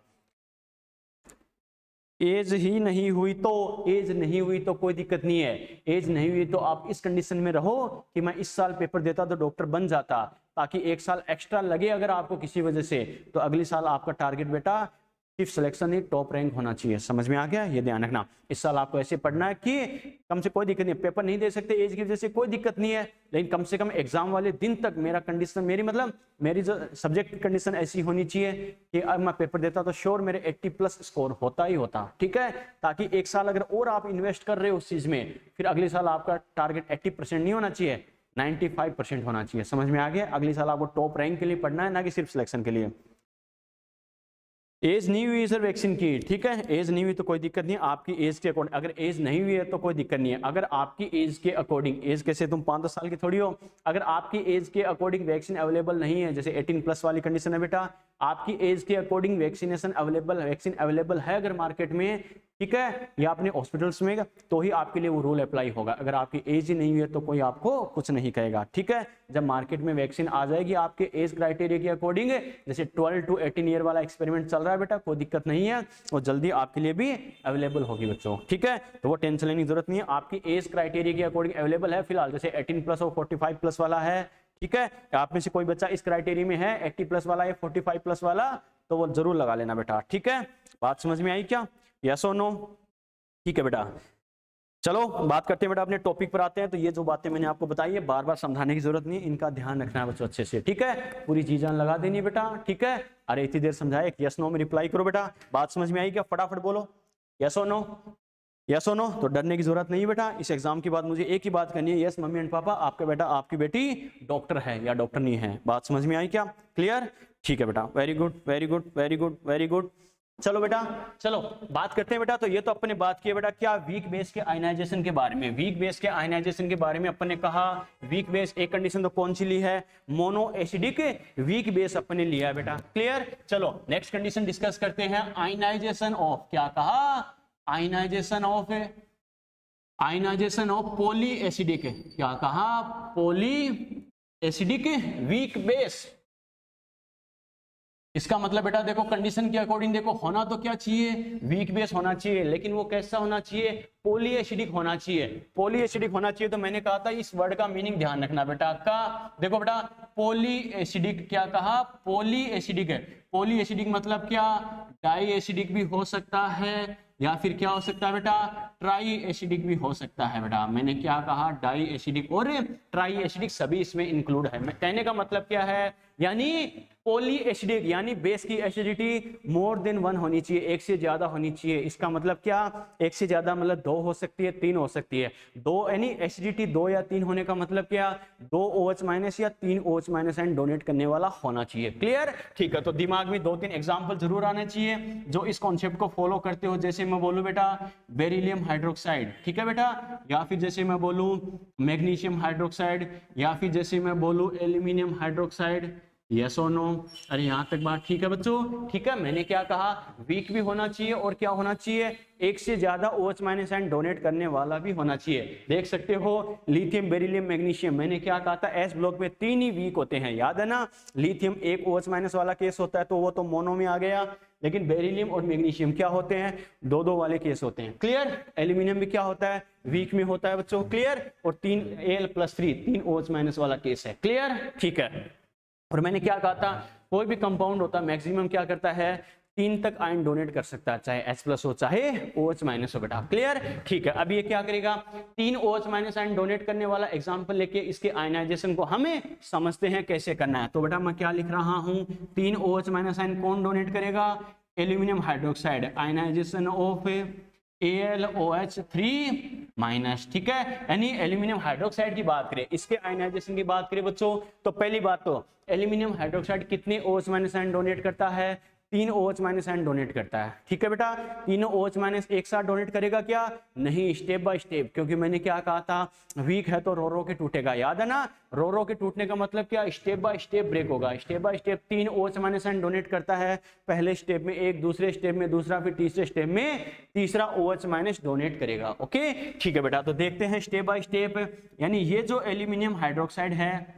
एज ही नहीं हुई तो कोई दिक्कत नहीं है। एज नहीं हुई तो आप इस कंडीशन में रहो कि मैं इस साल पेपर देता तो डॉक्टर बन जाता, ताकि एक साल एक्स्ट्रा लगे अगर आपको किसी वजह से, तो अगले साल आपका टारगेट बेटा सिर्फ सिलेक्शन ही टॉप रैंक होना चाहिए। समझ में आ गया? ये ध्यान रखना, इस साल आपको ऐसे पढ़ना है कि कम से कोई दिक्कत नहीं है, पेपर नहीं दे सकते एज की वजह से कोई दिक्कत नहीं है, लेकिन कम से कम एग्जाम वाले दिन तक मेरा कंडीशन, मेरी जो सब्जेक्ट कंडीशन ऐसी होनी चाहिए कि अब मैं पेपर देता तो श्योर मेरे 80+ स्कोर होता ही होता, ठीक है। ताकि एक साल अगर और आप इन्वेस्ट कर रहे हो उस चीज में, फिर अगले साल आपका टारगेट 80% नहीं होना चाहिए, 95% होना चाहिए। समझ में आ गया? अगले साल आपको टॉप रैंक के लिए पढ़ना है, ना कि सिर्फ सिलेक्शन के लिए। एज नहीं हुई सर वैक्सीन की, ठीक है, एज नहीं हुई तो कोई दिक्कत नहीं है, आपकी एज के अकॉर्डिंग। अगर एज नहीं हुई है तो कोई दिक्कत नहीं है, अगर आपकी एज के अकॉर्डिंग, एज कैसे तुम 5-10 साल की थोड़ी हो, अगर आपकी एज के अकॉर्डिंग वैक्सीन अवेलेबल नहीं है, जैसे 18+ वाली कंडीशन है बेटा, आपकी एज के अकॉर्डिंग वैक्सीन अवेलेबल है अगर मार्केट में, ठीक है, या अपने हॉस्पिटल्स में, तो ही आपके लिए वो रूल अप्लाई होगा। अगर आपकी एज ही नहीं हुई है तो कोई आपको कुछ नहीं कहेगा, ठीक है। जब मार्केट में वैक्सीन आ जाएगी आपके एज क्राइटेरिया के अकॉर्डिंग, जैसे 12 to 18 ईयर वाला एक्सपेरिमेंट चल रहा है बेटा, कोई दिक्कत नहीं है, वो जल्दी आपके लिए भी अवेलेबल होगी बच्चों, ठीक है। तो वो टेंशन लेने की जरूरत नहीं है, आपकी एज क्राइटेरिया के अकॉर्डिंग अवेलेबल है फिलहाल, जैसे 18+ और 45+ वाला है, ठीक है। आप में से कोई बच्चा इस क्राइटेरिया में है, 80+ वाला या 45+ वाला, तो वो जरूर लगा लेना बेटा, ठीक है। बात समझ में आई क्या? यस और नो? ठीक है बेटा, चलो बात करते हैं बेटा, अपने टॉपिक पर आते हैं। तो ये जो बातें मैंने आपको बताई है बार बार समझाने की जरूरत नहीं, इनका ध्यान रखना है बच्चों अच्छे से, ठीक है। पूरी चीजें लगा देनी बेटा, ठीक है। अरे इतनी देर समझाए, यस नो में रिप्लाई करो बेटा। बात समझ में आई क्या? फटाफट बोलो यस और नो, यस और नो। तो डरने की जरूरत नहीं बेटा, इस एग्जाम के बाद मुझे एक ही बात करनी है, यस मम्मी एंड पापा आपका बेटा आपकी बेटी डॉक्टर है या डॉक्टर नहीं है। बात समझ में आई क्या? क्लियर? ठीक है बेटा, very good very good very good very good. चलो बेटा, चलो बात करते हैं बेटा। तो ये तो अपन ने बात की है बेटा क्या, वीक बेस के आयनाइजेशन के बारे में। वीक बेस के आयनाइजेशन के बारे में अपन ने कहा, वीक बेस एक कंडीशन तो कौन सी ली है, मोनो एसिडिक वीक बेस अपन ने लिया है बेटा, क्लियर। चलो नेक्स्ट कंडीशन डिस्कस करते हैं, आयनाइजेशन ऑफ, क्या कहा, आयनाइजेशन ऑफ पॉली एसिडिक, क्या कहा, पॉली एसिडिक वीक बेस। इसका मतलब बेटा देखो कंडीशन के अकॉर्डिंग देखो, होना तो क्या चाहिए, वीक बेस होना चाहिए, लेकिन वो कैसा होना चाहिए, पॉली एसिडिक होना चाहिए। पॉली एसिडिक होना चाहिए तो मैंने कहा था इस वर्ड का मीनिंग ध्यान रखना बेटा का। देखो बेटा पॉली एसिडिक, क्या कहा, पॉली एसिडिक है। पॉली एसिडिक मतलब क्या, डाई एसिडिक भी हो सकता है, या फिर क्या हो सकता है बेटा, ट्राई एसिडिक भी हो सकता है बेटा। मैंने क्या कहा, डाई एसिडिक और ट्राई एसिडिक सभी इसमें इंक्लूड है। मैं कहने का मतलब क्या है, यानी पॉली एसिडिक यानी बेस की एसिडिटी मोर देन 1 होनी चाहिए, एक से ज्यादा होनी चाहिए। इसका मतलब क्या, एक से ज्यादा मतलब 2 हो सकती है, 3 हो सकती है। 2 यानी एसिडिटी 2 या 3 होने का मतलब क्या, 2 OH- या 3 OH- एंड डोनेट करने वाला होना चाहिए, क्लियर। ठीक है, तो दिमाग में 2-3 एग्जाम्पल जरूर आने चाहिए जो इस कॉन्सेप्ट को फॉलो करते हो। जैसे मैं बोलूं बेटा बेरिलियम हाइड्रोक्साइड, ठीक है बेटा, या फिर जैसे मैं बोलूं मैग्नीशियम हाइड्रोक्साइड, या फिर जैसे मैं बोलूं एल्यूमिनियम हाइड्रोक्साइड, यस और नो। अरे यहां तक बात ठीक है बच्चों, ठीक है। मैंने क्या कहा, वीक भी होना चाहिए और क्या होना चाहिए, एक से ज्यादा OH- एंड डोनेट करने वाला भी होना चाहिए। देख सकते हो लिथियम बेरिलियम मैग्नीशियम, मैंने क्या कहा था, एस ब्लॉक में 3 ही वीक होते हैं, याद है ना। लिथियम एक OH- वाला केस होता है तो वो तो मोनो में आ गया, लेकिन बेरिलियम और मैग्नीशियम क्या होते हैं, 2-2 वाले केस होते हैं, क्लियर। एल्यूमिनियम भी क्या होता है, वीक में होता है बच्चों, क्लियर। और 3 Al+3 3 OH- वाला केस है, क्लियर, ठीक है। और मैंने क्या कहा था, कोई भी कंपाउंड होता है मैक्सिमम क्या करता है, 3 तक आयन डोनेट कर सकता है, चाहे H+ हो चाहे OH- हो बेटा, क्लियर, ठीक है। अब ये क्या करेगा, 3 OH- आयन डोनेट करने वाला एग्जांपल लेके इसके आयनाइजेशन को हमें समझते हैं कैसे करना है। तो बेटा मैं क्या लिख रहा हूं, 3 OH- आयन कौन डोनेट करेगा, aluminium hydroxide, ionization of AlOH3- ठीक है। यानी एल्यूमिनियम हाइड्रोक्साइड की बात करें, इसके आयनाइजेशन की बात करें बच्चों, तो पहली बात तो एल्यूमिनियम हाइड्रोक्साइड कितने OH- आयन डोनेट करता है? 3 OH- आयन डोनेट करता है। ठीक है बेटा, तीनों OH- एक साथ डोनेट करेगा क्या? नहीं, स्टेप बाय स्टेप, क्योंकि मैंने क्या कहा था, वीक है तो रो रो के टूटेगा, याद है ना? रो रो के टूटने का मतलब क्या? स्टेप बाय स्टेप ब्रेक होगा। Step by step 3 OH- ion donate करता है, पहले स्टेप में एक, दूसरे स्टेप में दूसरा, फिर तीसरे स्टेप में तीसरा OH- डोनेट करेगा। ओके, ठीक है बेटा, तो देखते हैं स्टेप बाय स्टेप। यानी ये जो एल्यूमिनियम हाइड्रोक्साइड है,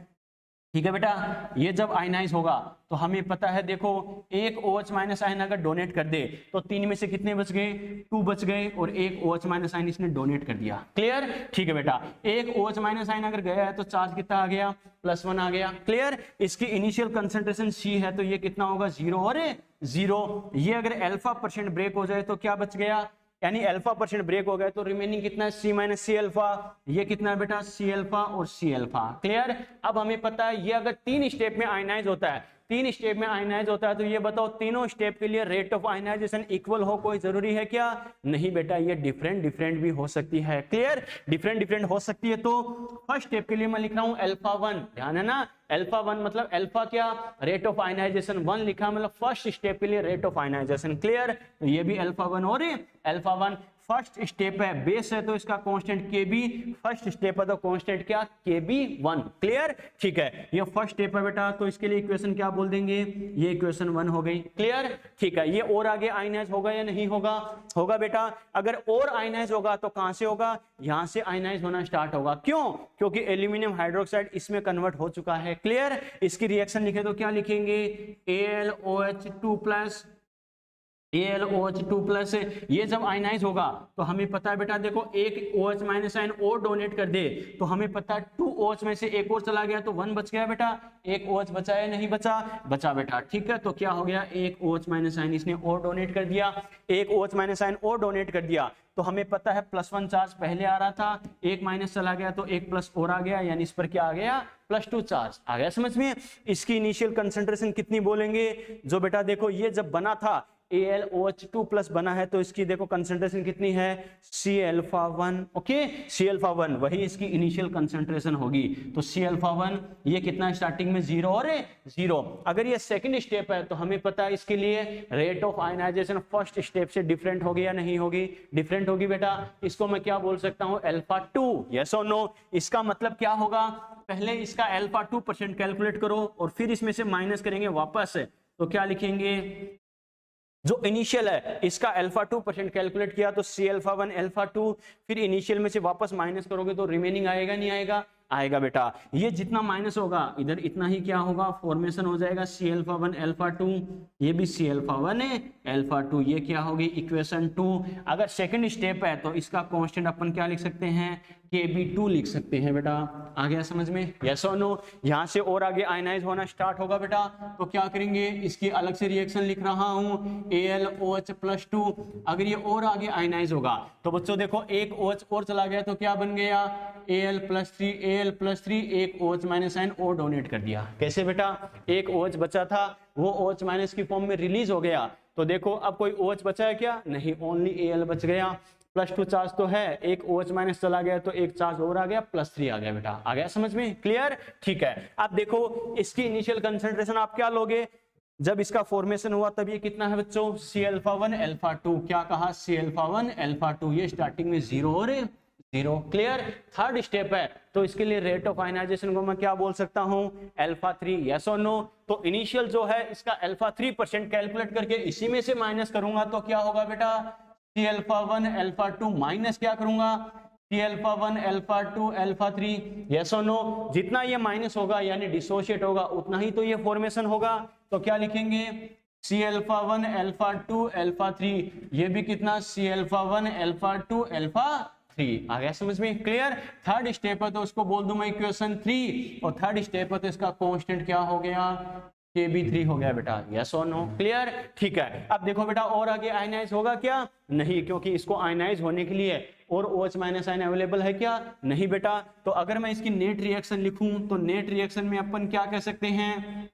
ठीक है बेटा, ये जब आयनाइज होगा तो हमें पता है, देखो एक OH- आयन अगर डोनेट कर दे तो 3 में से कितने बच गए? 2 बच गए, और एक OH- आयन इसने डोनेट कर दिया। क्लियर? ठीक है बेटा, एक OH- आयन अगर गया है तो चार्ज कितना आ गया? +1 आ गया। क्लियर? इसकी इनिशियल कंसंट्रेशन C है, तो ये कितना होगा? 0 और 0। ये अगर α% ब्रेक हो जाए तो क्या बच गया? यानी α% ब्रेक हो गया तो रिमेनिंग कितना है? C-Cα। ये कितना है बेटा? Cα और Cα। क्लियर? अब हमें पता है ये अगर 3 स्टेप में आयनाइज होता है, 3 स्टेप में आयनाइज होता है, तो ये बताओ तीनों स्टेप के लिए रेट ऑफ आयनाइजेशन इक्वल हो, कोई जरूरी है क्या? नहीं बेटा, ये डिफरेंट डिफरेंट भी हो सकती है। क्लियर? डिफरेंट डिफरेंट हो सकती है। तो फर्स्ट स्टेप के लिए मैं लिख रहा हूं α1, ध्यान है ना? α1 मतलब अल्फा क्या? रेट ऑफ आयनाइजेशन 1 लिखा, मतलब फर्स्ट स्टेप के लिए रेट ऑफ आयनाइजेशन। क्लियर? तो ये भी α1 और α1 फर्स्ट स्टेप है, बेस है तो इसका कांस्टेंट Kb, फर्स्ट स्टेप है तो कांस्टेंट क्या? Kb1। क्लियर? ठीक है, ये फर्स्ट स्टेप है बेटा, तो इसके लिए इक्वेशन क्या बोल देंगे? ये इक्वेशन 1 हो गई। क्लियर? ठीक है, ये और आगे आयनाइज होगा या नहीं होगा? होगा बेटा। अगर और आयनाइज होगा तो कहां से होगा? यहां से आयनाइज होना स्टार्ट होगा। क्यों? क्योंकि एल्यूमिनियम हाइड्रोक्साइड इसमें कन्वर्ट हो चुका है। क्लियर? इसकी रिएक्शन लिखे तो क्या लिखेंगे? AlOH2+, AlOH2+, ये जब आयनाइज होगा तो हमें पता है बेटा, देखो एक OH- आयन और डोनेट कर दे तो हमें पता है 2 OH में से एक और चला गया तो 1 बच गया बेटा। एक OH बचा है, नहीं बचा? बचा बेटा। ठीक है, तो क्या हो गया? एक OH- आयन इसने और डोनेट कर दिया, एक OH- आयन और डोनेट कर दिया, तो हमें पता है +1 चार्ज पहले आ रहा था, एक माइनस चला गया तो एक प्लस और आ गया, यानी इस पर क्या आ गया? +2 चार्ज आ गया। समझ में? इसकी इनिशियल कंसंट्रेशन कितनी बोलेंगे? जो बेटा देखो ये जब बना था AlOH2+ बना है तो इसकी देखो कंसंट्रेशन कितनी है? Cα1। ओके, Cα1 वही इसकी इनिशियल कंसंट्रेशन होगी, तो Cα1 ये कितना? स्टार्टिंग में 0 और 0। अगर ये सेकंड स्टेप है तो हमें पता है इसके लिए rate of ionization first step से डिफरेंट होगी या नहीं होगी? डिफरेंट होगी बेटा। इसको मैं क्या बोल सकता हूं? α2। यस और नो? इसका मतलब क्या होगा? पहले इसका α2% कैलकुलेट करो और फिर इसमें से माइनस करेंगे वापस, तो क्या लिखेंगे? जो इनिशियल है इसका α2% कैलकुलेट किया तो Cα1 α2, फिर इनिशियल में से वापस माइनस करोगे तो रिमेनिंग आएगा नहीं आएगा? आएगा बेटा। ये जितना माइनस होगा इधर इतना ही क्या होगा? फॉर्मेशन हो जाएगा Cα1 α2, ये भी Cα1 α2, ये क्या होगी? इक्वेशन 2। अगर सेकंड स्टेप है तो इसका कांस्टेंट अपन क्या लिख सकते हैं? Kb2 लिख सकते हैं बेटा। आ गया समझ में? यस और नो? यहां से और आगे आयनाइज होना स्टार्ट होगा बेटा, तो क्या करेंगे? इसकी अलग से रिएक्शन लिख रहा हूं, AlOH+2। अगर ये और आगे आयनाइज होगा तो बच्चों देखो एक OH और चला गया तो क्या बन गया? Al+3 एक OH- आयन और डोनेट कर दिया। कैसे बेटा? एक OH बचा था वो OH- की फॉर्म में रिलीज हो गया, तो देखो अब कोई OH बचा है क्या? नहीं, ओनली Al बच गया। +2 चार्ज तो है, एक OH- चला गया तो एक चार्ज और आ गया, +3 आ गया बेटा। आ गया समझ में? क्लियर? ठीक है, अब देखो इसकी इनिशियल कंसंट्रेशन आप क्या लोगे? जब इसका फॉर्मेशन हुआ तब ये कितना है बच्चों? Cα1 α2। क्या कहा? Cα1 α2, ये स्टार्टिंग में 0 और 0। क्लियर? थर्ड स्टेप है तो इसके लिए रेट ऑफ आयनाइजेशन को मैं क्या बोल सकता हूं? α3। यस और नो? तो इनिशियल जो है इसका α3% कैलकुलेट करके इसी में से माइनस करूंगा तो क्या होगा बेटा? Cα1 α2 माइनस क्या करूंगा? Cα1 α2 α3। यस और नो? जितना ये माइनस होगा यानी डिसोशिएट होगा उतना ही तो ये फॉर्मेशन होगा, तो क्या लिखेंगे? Cα1 α2 α3, ये भी कितना? Cα1 α2 α3। आ गया समझ में? क्लियर? थर्ड स्टेप है तो उसको बोल दूं मैं इक्वेशन 3, और थर्ड स्टेप है तो इसका कांस्टेंट क्या हो गया? Kb3 हो गया बेटा। यस और नो? क्लियर? ठीक है, अब देखो बेटा और आगे आयनाइज होगा क्या? नहीं, क्योंकि इसको आयनाइज होने के लिए और OH- आयन अवेलेबल है क्या? नहीं बेटा। तो अगर मैं इसकी नेट रिएक्शन लिखूं तो नेट रिएक्शन में अपन क्या कह सकते हैं?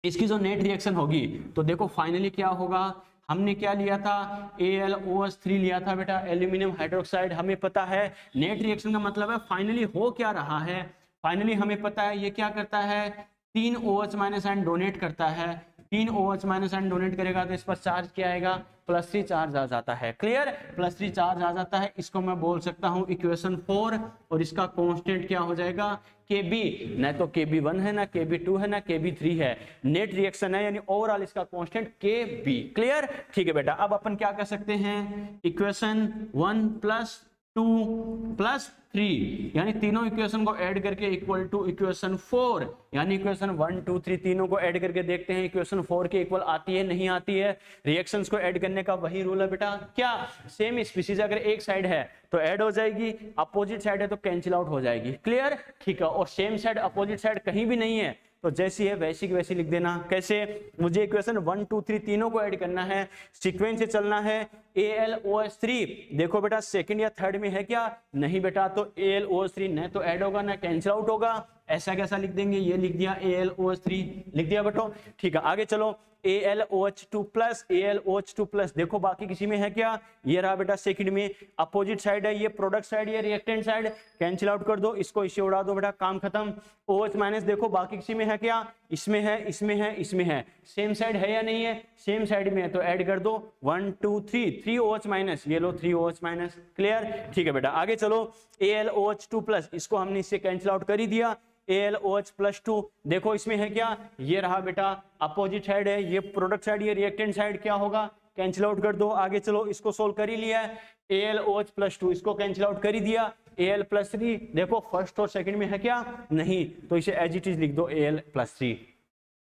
इसकी जो नेट रिएक्शन होगी तो देखो फाइनली क्या होगा? हमने क्या लिया था, AlOH3 लिया था बेटा, एल्यूमिनियम हाइड्रोक्साइड। हमें पता है नेट रिएक्शन का मतलब है फाइनली हो क्या रहा है, फाइनली हमें पता है ये क्या करता है, 3 OH- आयन डोनेट करता है, 3 OH- आयन डोनेट करेगा तो इस पर चार्ज क्या आएगा, +3 चार्ज आ जाता है। क्लियर, +3 चार्ज आ जाता है। इसको मैं बोल सकता हूं इक्वेशन 4, और इसका कांस्टेंट क्या हो जाएगा, Kb। न तो Kb1 है, ना Kb2 है, ना Kb3 है, नेट रिएक्शन है, यानी ओवरऑल इसका कांस्टेंट Kb। क्लियर, ठीक है बेटा। अब अपन क्या कर सकते हैं, इक्वेशन 1 + 2 + 3, यानी तीनों इक्वेशन को ऐड करके इक्वल टू इक्वेशन 4, यानी इक्वेशन 1 2 3 तीनों को ऐड करके देखते हैं इक्वेशन 4 के इक्वल आती है नहीं आती है। रिएक्शंस को ऐड करने का वही रूल है बेटा, क्या, सेम स्पीशीज अगर एक साइड है तो ऐड हो जाएगी, अपोजिट साइड है तो कैंसिल आउट हो जाएगी। क्लियर, ठीक है। और सेम साइड अपोजिट साइड कहीं भी नहीं है तो जैसी है वैसी की वैसी लिख देना। कैसे, मुझे इक्वेशन 1 2 3 तीनों को ऐड करना है, सीक्वेंस से चलना है। AlOH3 देखो बेटा सेकंड या थर्ड में है क्या, नहीं बेटा, तो AlOH3 न तो ऐड होगा ना कैंसिल आउट होगा। ऐसा कैसा लिख देंगे, ये लिख दिया AlOH3, लिख दिया बेटो, ठीक है। आगे चलो, AlOH2 प्लस, AlOH2 प्लस, देखो बाकी किसी में है क्या, ये रहा बेटा सेकंड में, अपोजिट साइड है, ये प्रोडक्ट साइड, ये रिएक्टेंट साइड, कैंसिल आउट कर दो, इसको इससे उड़ा दो बेटा, काम खत्म। OH माइनस देखो बाकी किसी में है क्या, इसमें है, इसमें है, इसमें है, सेम साइड है या नहीं है, सेम साइड में है तो ऐड कर दो, 1 2 3 OH माइनस, ये लो 3 OH माइनस। क्लियर, ठीक है बेटा। आगे चलो, AlOH2 प्लस, इसको हमने इससे कैंसिल आउट कर ही दिया, AlOH + 2 देखो इसमें है क्या, ये रहा बेटा अपोजिट साइड है, ये प्रोडक्ट साइड, ये रिएक्टेंट साइड, क्या होगा, कैंसिल आउट कर दो। आगे चलो, इसको सोल्व कर ही लिया है, AlOH + 2 इसको कैंसिल आउट कर ही दिया, Al + 3 देखो फर्स्ट और सेकंड में है क्या, नहीं, तो इसे एज इट इज लिख दो Al + 3,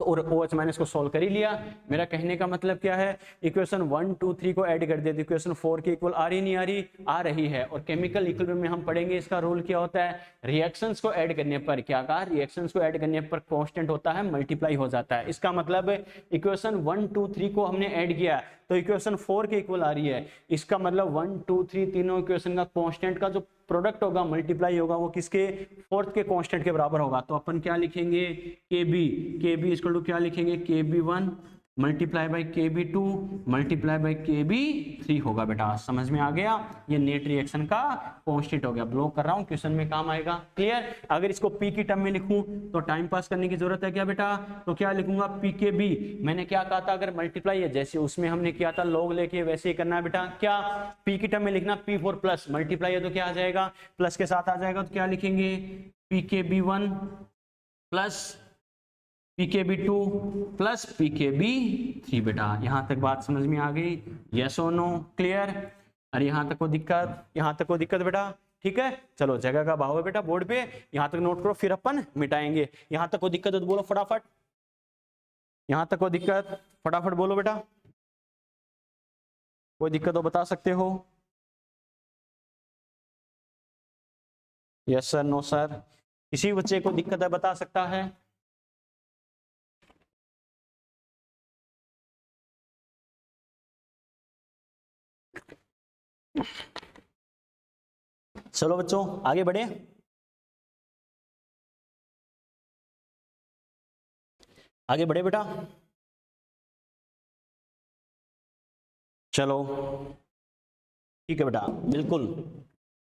और OH माइनस को सॉल्व कर ही लिया। मेरा कहने का मतलब क्या है, इक्वेशन 1 2 3 को ऐड कर देते, इक्वेशन 4 के इक्वल आ रही नहीं आ रही, आ रही है। और केमिकल इक्विलिब्रियम में हम पढ़ेंगे इसका रूल क्या होता है, रिएक्शंस को ऐड करने पर क्या कहा, रिएक्शंस को ऐड करने पर कांस्टेंट होता है, मल्टीप्लाई हो जाता है। इसका मतलब इक्वेशन 1 2 3 को हमने ऐड किया तो इक्वेशन 4 के इक्वल आ रही है, इसका मतलब 1 2 3 तीनों इक्वेशन का कांस्टेंट का जो प्रोडक्ट होगा, मल्टीप्लाई होगा, वो किसके, फोर्थ के कांस्टेंट के बराबर होगा। तो अपन क्या लिखेंगे, KB इक्वल टू क्या लिखेंगे, KB1 multiply by KB2 multiply by KB3 होगा बेटा। समझ में आ गया, ये नेट रिएक्शन का कांस्टेंट हो गया। ब्लॉक कर रहा हूं, क्वेश्चन में काम आएगा। क्लियर, अगर इसको P की टर्म में लिखूं तो टाइम पास करने की जरूरत है क्या बेटा, तो क्या लिखूंगा, PKB। मैंने क्या कहा था, अगर मल्टीप्लाई है जैसे उसमें हमने किया था लॉग लेके, वैसे ही करना है बेटा। क्या, P की टर्म में लिखना, P4 प्लस, मल्टीप्लाई है तो क्या आ जाएगा, प्लस के साथ आ जाएगा, तो क्या लिखेंगे, PKB1 plus PKB2 plus PKB3 बेटा। यहां तक बात समझ में आ गई, यस और नो, क्लियर। अरे यहां तक कोई दिक्कत, यहां तक कोई दिक्कत बेटा, ठीक है। चलो, जगह का भाव है बेटा बोर्ड पे, यहां तक नोट करो, फिर अपन मिटाएंगे। यहां तक कोई दिक्कत हो तो बोलो फटाफट, यहां तक कोई दिक्कत फटाफट बोलो बेटा, कोई दिक्कत हो बता सकते हो, यस सर, नो सर, किसी बच्चे को दिक्कत है बता सकता है। चलो बच्चों आगे बढ़े, आगे बढ़े बेटा, चलो ठीक है बेटा, बिल्कुल।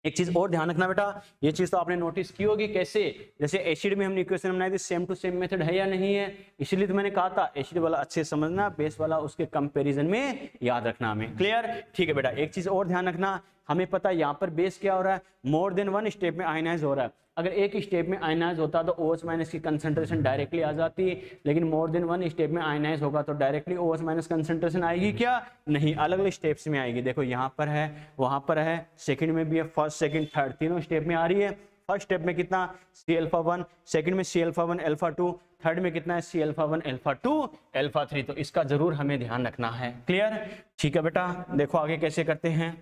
एक चीज और ध्यान रखना बेटा, ये चीज तो आपने नोटिस की होगी, कैसे, जैसे एसिड में हमने इक्वेशन बनाई थी, सेम टू सेम मेथड है या नहीं है, इसलिए तो मैंने कहा था एसिड वाला अच्छे से समझना, बेस वाला उसके कंपैरिजन में याद रखना हमें। क्लियर, ठीक है बेटा। एक चीज और ध्यान रखना, हमें पता है यहाँ पर बेस क्या हो रहा है, मोर देन वन स्टेप में आयनाइज हो रहा है। अगर एक स्टेप में आयनाइज होता तो OH माइनस की कंसंट्रेशन डायरेक्टली आ जाती, लेकिन मोर देन वन स्टेप में आयनाइज होगा तो डायरेक्टली OH माइनस कंसंट्रेशन आएगी क्या, नहीं, अलग अलग स्टेप्स में आएगी। देखो यहाँ पर है, वहां पर है, सेकंड में भी है, फर्स्ट सेकंड थर्ड तीनों स्टेप में आ रही है। फर्स्ट स्टेप में कितना, C-alpha1, सेकंड में C-alpha1 alpha2, थर्ड में कितना है, C-alpha1 alpha2 alpha3। तो इसका जरूर हमें ध्यान रखना है। क्लियर, ठीक है बेटा। देखो आगे कैसे करते हैं,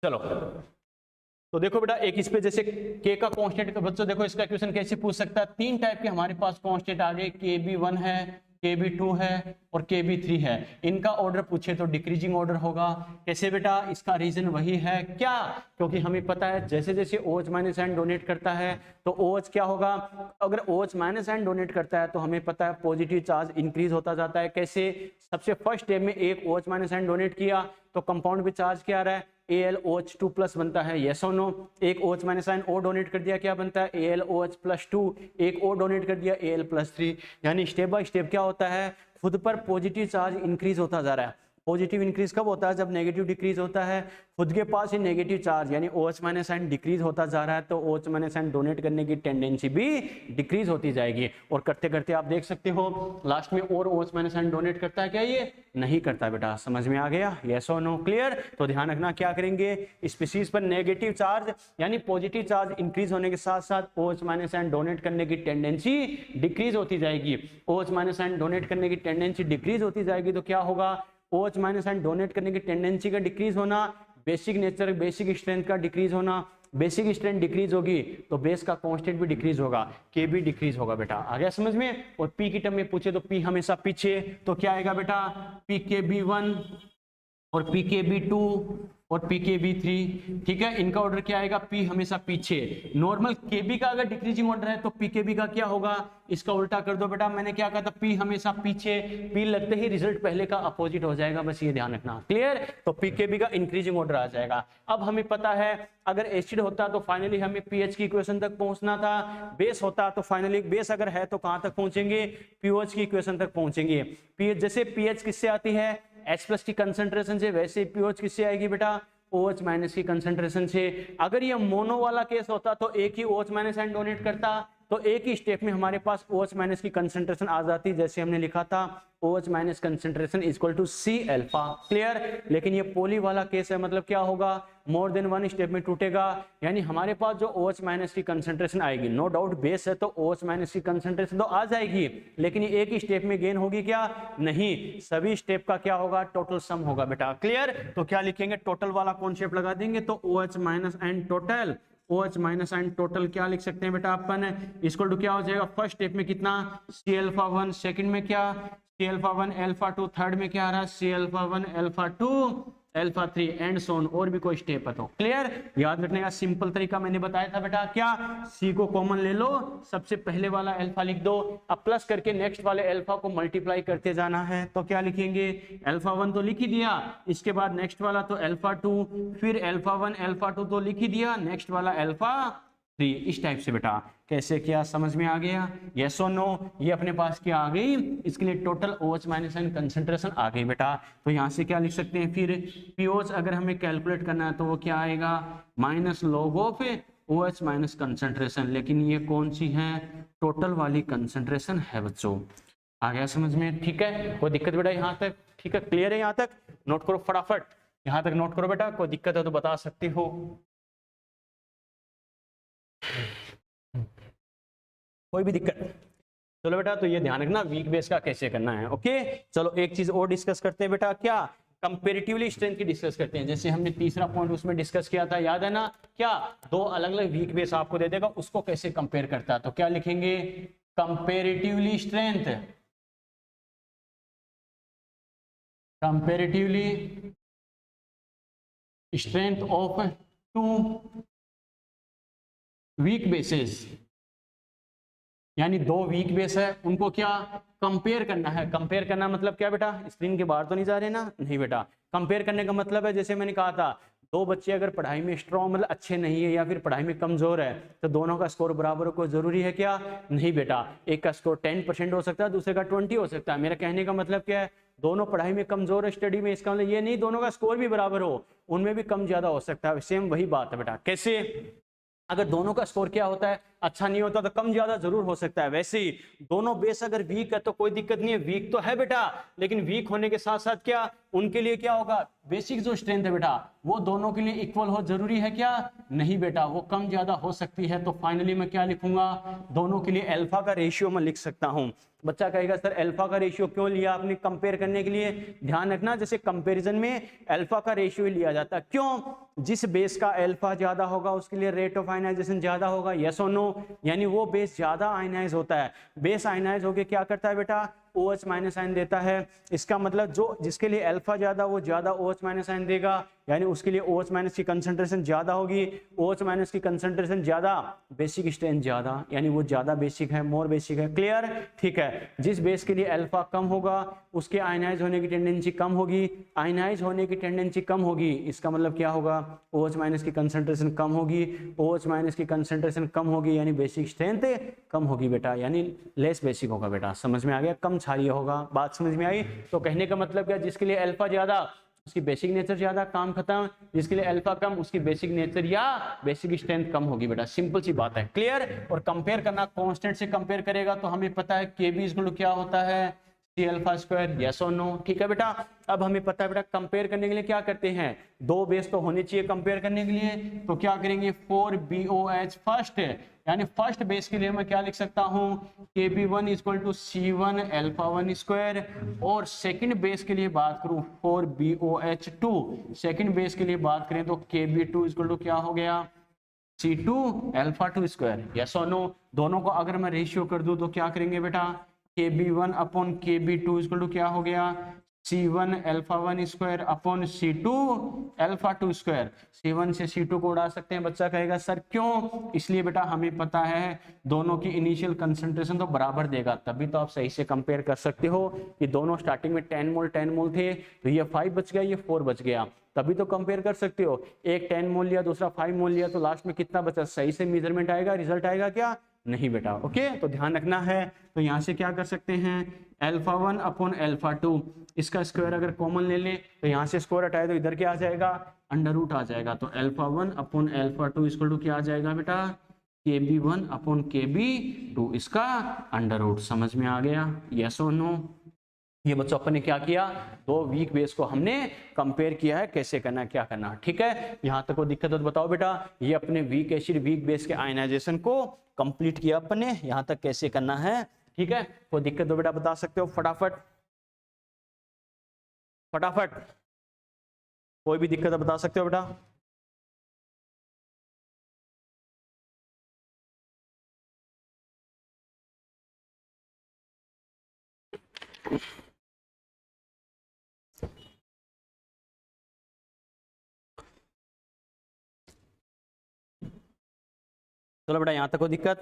चलो। तो देखो बेटा, एक इस पे जैसे K का कांस्टेंट, तो बच्चों देखो इसका क्वेश्चन कैसे पूछ सकता है, तीन टाइप के हमारे पास कांस्टेंट आ गए, KB1 है, Kb2 है और Kb3 है, इनका ऑर्डर पूछे तो डिक्रीजिंग ऑर्डर होगा। कैसे बेटा? इसका रीजन वही है क्या, क्योंकि हमें पता है जैसे जैसे OH माइनस आयन डोनेट करता है तो OH क्या होगा, अगर OH माइनस आयन डोनेट करता है तो हमें पता है पॉजिटिव चार्ज इंक्रीज होता जाता है। कैसे? सबसे फर्स्ट स्टेप में एक OH माइनस आयन डोनेट किया तो कंपाउंड पे चार्ज क्या आ रहा है, AlOH2 प्लस बनता है, यस और नो। एक OH माइनस आयन और डोनेट कर दिया, क्या बनता है, AlOH प्लस 2, एक और डोनेट कर दिया Al प्लस 3। यानी स्टेप बाय स्टेप क्या होता है, खुद पर पॉजिटिव चार्ज इंक्रीज होता जा रहा है। पॉजिटिव इंक्रीज कब होता है, जब नेगेटिव डिक्रीज होता है। खुद के पास ही नेगेटिव चार्ज यानी OH माइनस आयन डिक्रीज होता जा रहा है तो OH माइनस आयन डोनेट करने की टेंडेंसी भी डिक्रीज होती जाएगी। और करते करते आप देख सकते हो लास्ट में और OH माइनस आयन डोनेट करता है क्या, ये नहीं करता बेटा। समझ में आ गया, यस और नो, क्लियर? तो ध्यान रखना क्या करेंगे, स्पीशीज पर नेगेटिव चार्ज यानी पॉजिटिव चार्ज इंक्रीज होने के साथ साथ OH माइनस आयन डोनेट करने की टेंडेंसी डिक्रीज होती जाएगी। OH माइनस आयन डोनेट करने की टेंडेंसी डिक्रीज होती जाएगी तो क्या होगा, OH माइनस आयन डोनेट करने की टेंडेंसी का डिक्रीज होना, बेसिक नेचर बेसिक स्ट्रेंथ का डिक्रीज होना। बेसिक स्ट्रेंथ डिक्रीज होगी तो बेस का कांस्टेंट भी डिक्रीज होगा, के भी डिक्रीज होगा बेटा। आ गया समझ में? और पी की टर्म में पूछे तो पी हमेशा पीछे, तो क्या आएगा बेटा, PKB1 और PKB2 और PKB3। ठीक है, इनका ऑर्डर क्या आएगा, P हमेशा पीछे। नॉर्मल KB का अगर डिक्रीजिंग ऑर्डर है तो PKB का क्या होगा, इसका उल्टा कर दो बेटा। मैंने क्या कहा था, P हमेशा पीछे, P लगते ही रिजल्ट पहले का अपोजिट हो जाएगा, बस ये ध्यान रखना, क्लियर? तो PKB का इंक्रीजिंग ऑर्डर आ जाएगा। अब हमें पता है अगर एसिड होता तो फाइनली हमें pH की इक्वेशन तक पहुंचना था, बेस होता तो फाइनली बेस अगर है तो कहां तक पहुंचेंगे, pOH की इक्वेशन तक पहुंचेंगे। pH जैसे pH किससे आती है, H+ की कंसंट्रेशन से, वैसे pOH किससे आएगी बेटा, OH माइनस की कंसंट्रेशन से। अगर ये मोनो वाला केस होता तो एक ही OH माइनस आयन डोनेट करता तो एक ही स्टेप में हमारे पास OH माइनस की कंसंट्रेशन आ जाती, जैसे हमने लिखा था OH minus concentration equal to C alpha, clear? लेकिन ये पोली वाला केस है, मतलब क्या होगा, मोर देन वन स्टेप में टूटेगा। यानी हमारे पास जो OH माइनस की कंसंट्रेशन आएगी, नो डाउट बेस है तो OH माइनस की कंसंट्रेशन तो आ जाएगी, लेकिन ये एक ही स्टेप में गेन होगी क्या, नहीं, सभी स्टेप का क्या होगा, टोटल सम होगा बेटा, क्लियर? तो क्या लिखेंगे, टोटल वाला कॉन्सेप्ट लगा देंगे तो OH minus and total, OH minus and total क्या लिख सकते हैं बेटा अपन, इक्वल टू क्या हो जाएगा, फर्स्ट स्टेप में कितना, C∝1, सेकंड में क्या, C∝1 α2, थर्ड में क्या आ रहा है, C∝1 α2 α3 एंड सोन, और भी कोई स्टेप है तो, क्लियर? याद रखने का सिंपल तरीका मैंने बताया था बेटा, क्या, C को कॉमन ले लो, सबसे पहले वाला अल्फा लिख दो, अब प्लस करके नेक्स्ट वाले अल्फा को मल्टीप्लाई करते जाना है, तो क्या लिखेंगे, α1 तो लिख ही दिया, इसके बाद नेक्स्ट वाला तो α2, फिर α1 α2 तो लिख ही दिया, नेक्स्ट वाला α3, इस टाइप से बेटा। कैसे किया, समझ में आ गया, यस और नो? ये अपने पास क्या आ गई, इसके लिए total OH minus ion concentration आ गई बेटा। तो यहाँ से क्या लिख सकते हैं, फिर pOH अगर हमें कैलकुलेट करना है तो वो क्या आएगा, minus log of OH minus concentration, लेकिन ये कौन सी है, टोटल वाली कंसंट्रेशन है बच्चों। आ गया समझ में? ठीक है, कोई दिक्कत बेटा यहाँ तक? ठीक है, क्लियर है यहाँ तक? नोट करो फटाफट, यहाँ तक नोट करो बेटा, कोई दिक्कत है तो बता सकते हो। कोई भी दिक्कत? चलो बेटा, तो ये ध्यान रखना वीक बेस का कैसे करना है, ओके? चलो एक चीज और डिस्कस करते हैं बेटा, क्या, कंपैरेटिवली स्ट्रेंथ की डिस्कस करते हैं। जैसे हमने तीसरा पॉइंट उसमें डिस्कस किया था, याद है ना, क्या, दो अलग अलग वीक बेस आपको दे देगा, उसको कैसे कंपेयर करता है, तो क्या लिखेंगे, comparatively strength, comparatively strength of two weak bases, यानी दो वीक बेस है, उनको क्या कंपेयर करना है। कंपेयर करना मतलब क्या बेटा, स्क्रीन के बाहर तो नहीं जा रहे ना, नहीं बेटा, कंपेयर करने का मतलब है, जैसे मैंने कहा था, दो बच्चे अगर पढ़ाई में स्ट्रॉन्ग मतलब अच्छे नहीं है या फिर पढ़ाई में कमजोर है तो दोनों का स्कोर बराबर हो जरूरी है क्या, नहीं बेटा, एक का स्कोर 10% हो सकता है, दूसरे का 20 हो सकता है। मेरा कहने का मतलब क्या है, दोनों पढ़ाई में कमजोर है स्टडी में, इसका मतलब ये नहीं दोनों का स्कोर भी बराबर हो, उनमें भी कम ज्यादा हो सकता है, सेम वही बात है बेटा। कैसे, अगर दोनों का स्कोर क्या होता है, अच्छा नहीं होता तो कम ज्यादा जरूर हो सकता है। वैसे ही दोनों बेस अगर वीक है तो कोई दिक्कत नहीं है, वीक तो है बेटा, लेकिन वीक होने के साथ साथ क्या उनके लिए क्या होगा, बेसिक जो स्ट्रेंथ है बेटा वो दोनों के लिए इक्वल हो जरूरी है क्या, नहीं बेटा, वो कम ज्यादा हो सकती है। तो फाइनली मैं क्या लिखूंगा, दोनों के लिए अल्फा का रेशियो मैं लिख सकता हूं। बच्चा कहेगा सर अल्फा का रेशियो क्यों लिया आपने कंपेयर करने के लिए, ध्यान रखना जैसे कंपैरिजन में अल्फा का रेशियो लिया जाता है, क्यों, जिस बेस का अल्फा ज्यादा होगा उसके लिए रेट ऑफ आयनाइजेशन ज्यादा होगा, यस और नो, यानी वो बेस ज्यादा आयनाइज होता है, बेस आयनाइज होके क्या करता है बेटा, OH माइनस आयन देता है। इसका मतलब जो जिसके लिए अल्फा ज्यादा वो ज्यादा OH माइनस आयन देगा, यानी उसके लिए OH माइनस की कंसंट्रेशन ज्यादा होगी। OH माइनस की कंसंट्रेशन ज्यादा, बेसिक स्ट्रेंथ ज्यादा, यानी वो ज्यादा बेसिक है, मोर बेसिक है। क्लियर? ठीक है। जिस बेस के लिए अल्फा कम होगा उसके आयनाइज होने की टेंडेंसी कम होगी, आयनाइज होने की टेंडेंसी कम होगी, इसका मतलब क्या होगा? OH माइनस की कंसंट्रेशन कम होगी, OH माइनस की कंसंट्रेशन कम होगी यानी बेसिक स्ट्रेंथ कम होगी बेटा, यानी लेस बेसिक होगा बेटा। समझ में आ गया? कम क्षारीय होगा। बात समझ में आई? तो कहने का मतलब क्या, जिसके लिए अल्फा ज्यादा उसकी बेसिक नेचर ज्यादा, काम खत्म। जिसके लिए अल्फा कम उसकी बेसिक नेचर या बेसिक स्ट्रेंथ कम होगी बेटा, सिंपल सी बात है। क्लियर? और कंपेयर करना, कांस्टेंट से कंपेयर करेगा तो हमें पता है Kb इक्वल टू क्या होता है, C अल्फा स्क्वायर, यस और नो। ठीक है बेटा। अब हमें पता है बेटा कंपेयर करने के लिए क्या करते हैं, दो बेस तो होने चाहिए कंपेयर करने के लिए, तो क्या करेंगे 4BOH फर्स्ट, यानी फर्स्ट बेस के लिए मैं क्या लिख सकता हूं, Kb1 equal to C1 alpha 1 square, और सेकंड बेस के लिए बात करूं 4BOH2, सेकंड बेस के लिए बात करें तो Kb2 इक्वल टू क्या हो गया, C2 अल्फा 2 स्क्वायर, यस और नो। दोनों को अगर मैं रेशियो कर दूं तो क्या करेंगे बेटा, Kb1 upon Kb2 equal to क्या हो गया, C1 alpha 1 square upon C2 alpha 2 square. C1 से C2 को उड़ा सकते हैं। बच्चा कहेगा सर क्यों? इसलिए बेटा हमें पता है दोनों की इनिशियल कंसंट्रेशन तो बराबर देगा, तभी तो आप सही से कंपेयर कर सकते हो कि दोनों स्टार्टिंग में 10 मोल थे, तो ये 5 बच गया, ये 4 बच गया, तभी तो कंपेयर कर सकते हो। एक 10 मोल लिया, दूसरा 5 मोल लिया, तो लास्ट में कितना बचा? सही से मेजरमेंट आएगा, रिजल्ट आएगा क्या? नहीं बेटा। ओके, तो ध्यान रखना है। तो यहाँ से क्या कर सकते हैं, अल्फा 1 अपॉन अल्फा 2, इसका स्क्वायर अगर कॉमन ले लें तो यहाँ से स्क्वायर हटाए तो इधर क्या आ जाएगा, अंडर रूट आ जाएगा। तो alpha 1 upon alpha 2 equal to क्या आ जाएगा बेटा, Kb1 अपॉन Kb2, इसका अंडर रूट। समझ में आ गया? यस और नो? ये बच्चों अपन ने क्या किया, दो वीक बेस को हमने कंपेयर किया है, कैसे करना है, क्या करना है। ठीक है, यहां तक कोई दिक्कत हो तो बताओ बेटा। ये अपने वीक एसिड वीक बेस के आयनाइजेशन को कंप्लीट किया अपन ने, यहां तक कैसे करना है। ठीक है, कोई दिक्कत हो बेटा बता सकते हो फटाफट फटाफट, कोई भी दिक्कत है बता सकते हो बेटा। चलो बेटा, यहां तक कोई दिक्कत?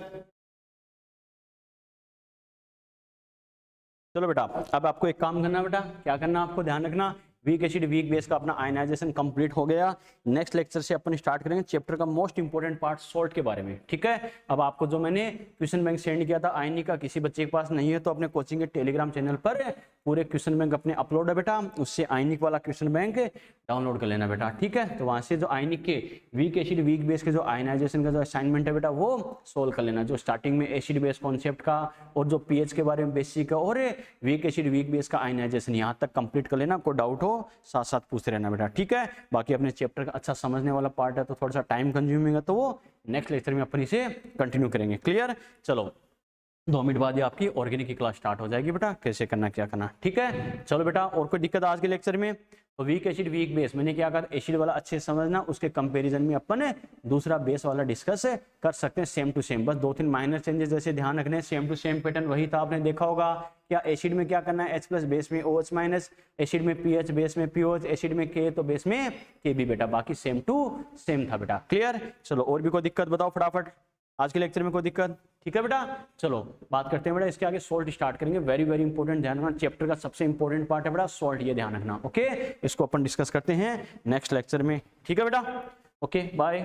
चलो बेटा, अब आपको एक काम करना बेटा, क्या करना आपको, ध्यान रखना। वीक एसिड वीक बेस का अपना आयनाइजेशन कंप्लीट हो गया। नेक्स्ट लेक्चर से अपन स्टार्ट करेंगे चैप्टर का मोस्ट इंपोर्टेंट पार्ट सॉल्ट के बारे में। ठीक है, अब आपको जो मैंने क्वेश्चन बैंक सेंड किया था आयनी का, किसी बच्चे के पास नहीं है तो अपने कोचिंग के टेलीग्राम चैनल पर पूरे क्वेश्चन बैंक अपने अपलोड है बेटा, उससे आयनिक वाला क्वेश्चन बैंक डाउनलोड कर लेना बेटा। ठीक है, तो वहां से जो आयनिक के वीक एसिड वीक बेस के जो आयनाइजेशन का जो असाइनमेंट है बेटा वो सोल्व कर लेना, जो स्टार्टिंग में एसिड बेस कॉन्सेप्ट का और जो पीएच के बारे में बेसिक है और वीक एसिड वीक बेस का आयनाइजेशन यहाँ तक कंप्लीट कर लेना। कोई डाउट हो साथ साथ पूछते रहना बेटा। ठीक है, बाकी अपने चैप्टर का अच्छा समझने वाला पार्ट है तो थोड़ा सा टाइम कंज्यूमिंग है, तो वो नेक्स्ट लेक्चर में अपन इसे कंटिन्यू करेंगे। क्लियर? चलो 2 मिनट बाद ही आपकी ऑर्गेनिक की क्लास स्टार्ट हो जाएगी बेटा, कैसे करना क्या करना। ठीक है, चलो बेटा, और कोई दिक्कत आज के लेक्चर में? तो वीक एसिड वीक बेस मैंने क्या कहा, एसिड वाला अच्छे से समझना, उसके कंपैरिजन में अपन दूसरा बेस वाला डिस्कस कर सकते हैं सेम टू सेम। बस 2-3 माइनर चेंजेस जैसे ध्यान रखने, सेम टू सेम पैटर्न वही था, आपने देखा होगा। क्या एसिड में क्या करना है, H प्लस बेस में OH माइनस, एसिड में PH बेस में POH, एसिड में K तो बेस में Kb बेटा, बाकी सेम टू सेम था बेटा। क्लियर? चलो, और भी कोई दिक्कत बताओ फटाफट, आज के लेक्चर में कोई दिक्कत? ठीक है बेटा, चलो बात करते हैं बेटा, इसके आगे सॉल्ट स्टार्ट करेंगे। वेरी वेरी इंपॉर्टेंट, ध्यान रखना, चैप्टर का सबसे इंपॉर्टेंट पार्ट है बेटा सॉल्ट, ये ध्यान रखना। ओके, इसको अपन डिस्कस करते हैं नेक्स्ट लेक्चर में। ठीक है बेटा, ओके बाय।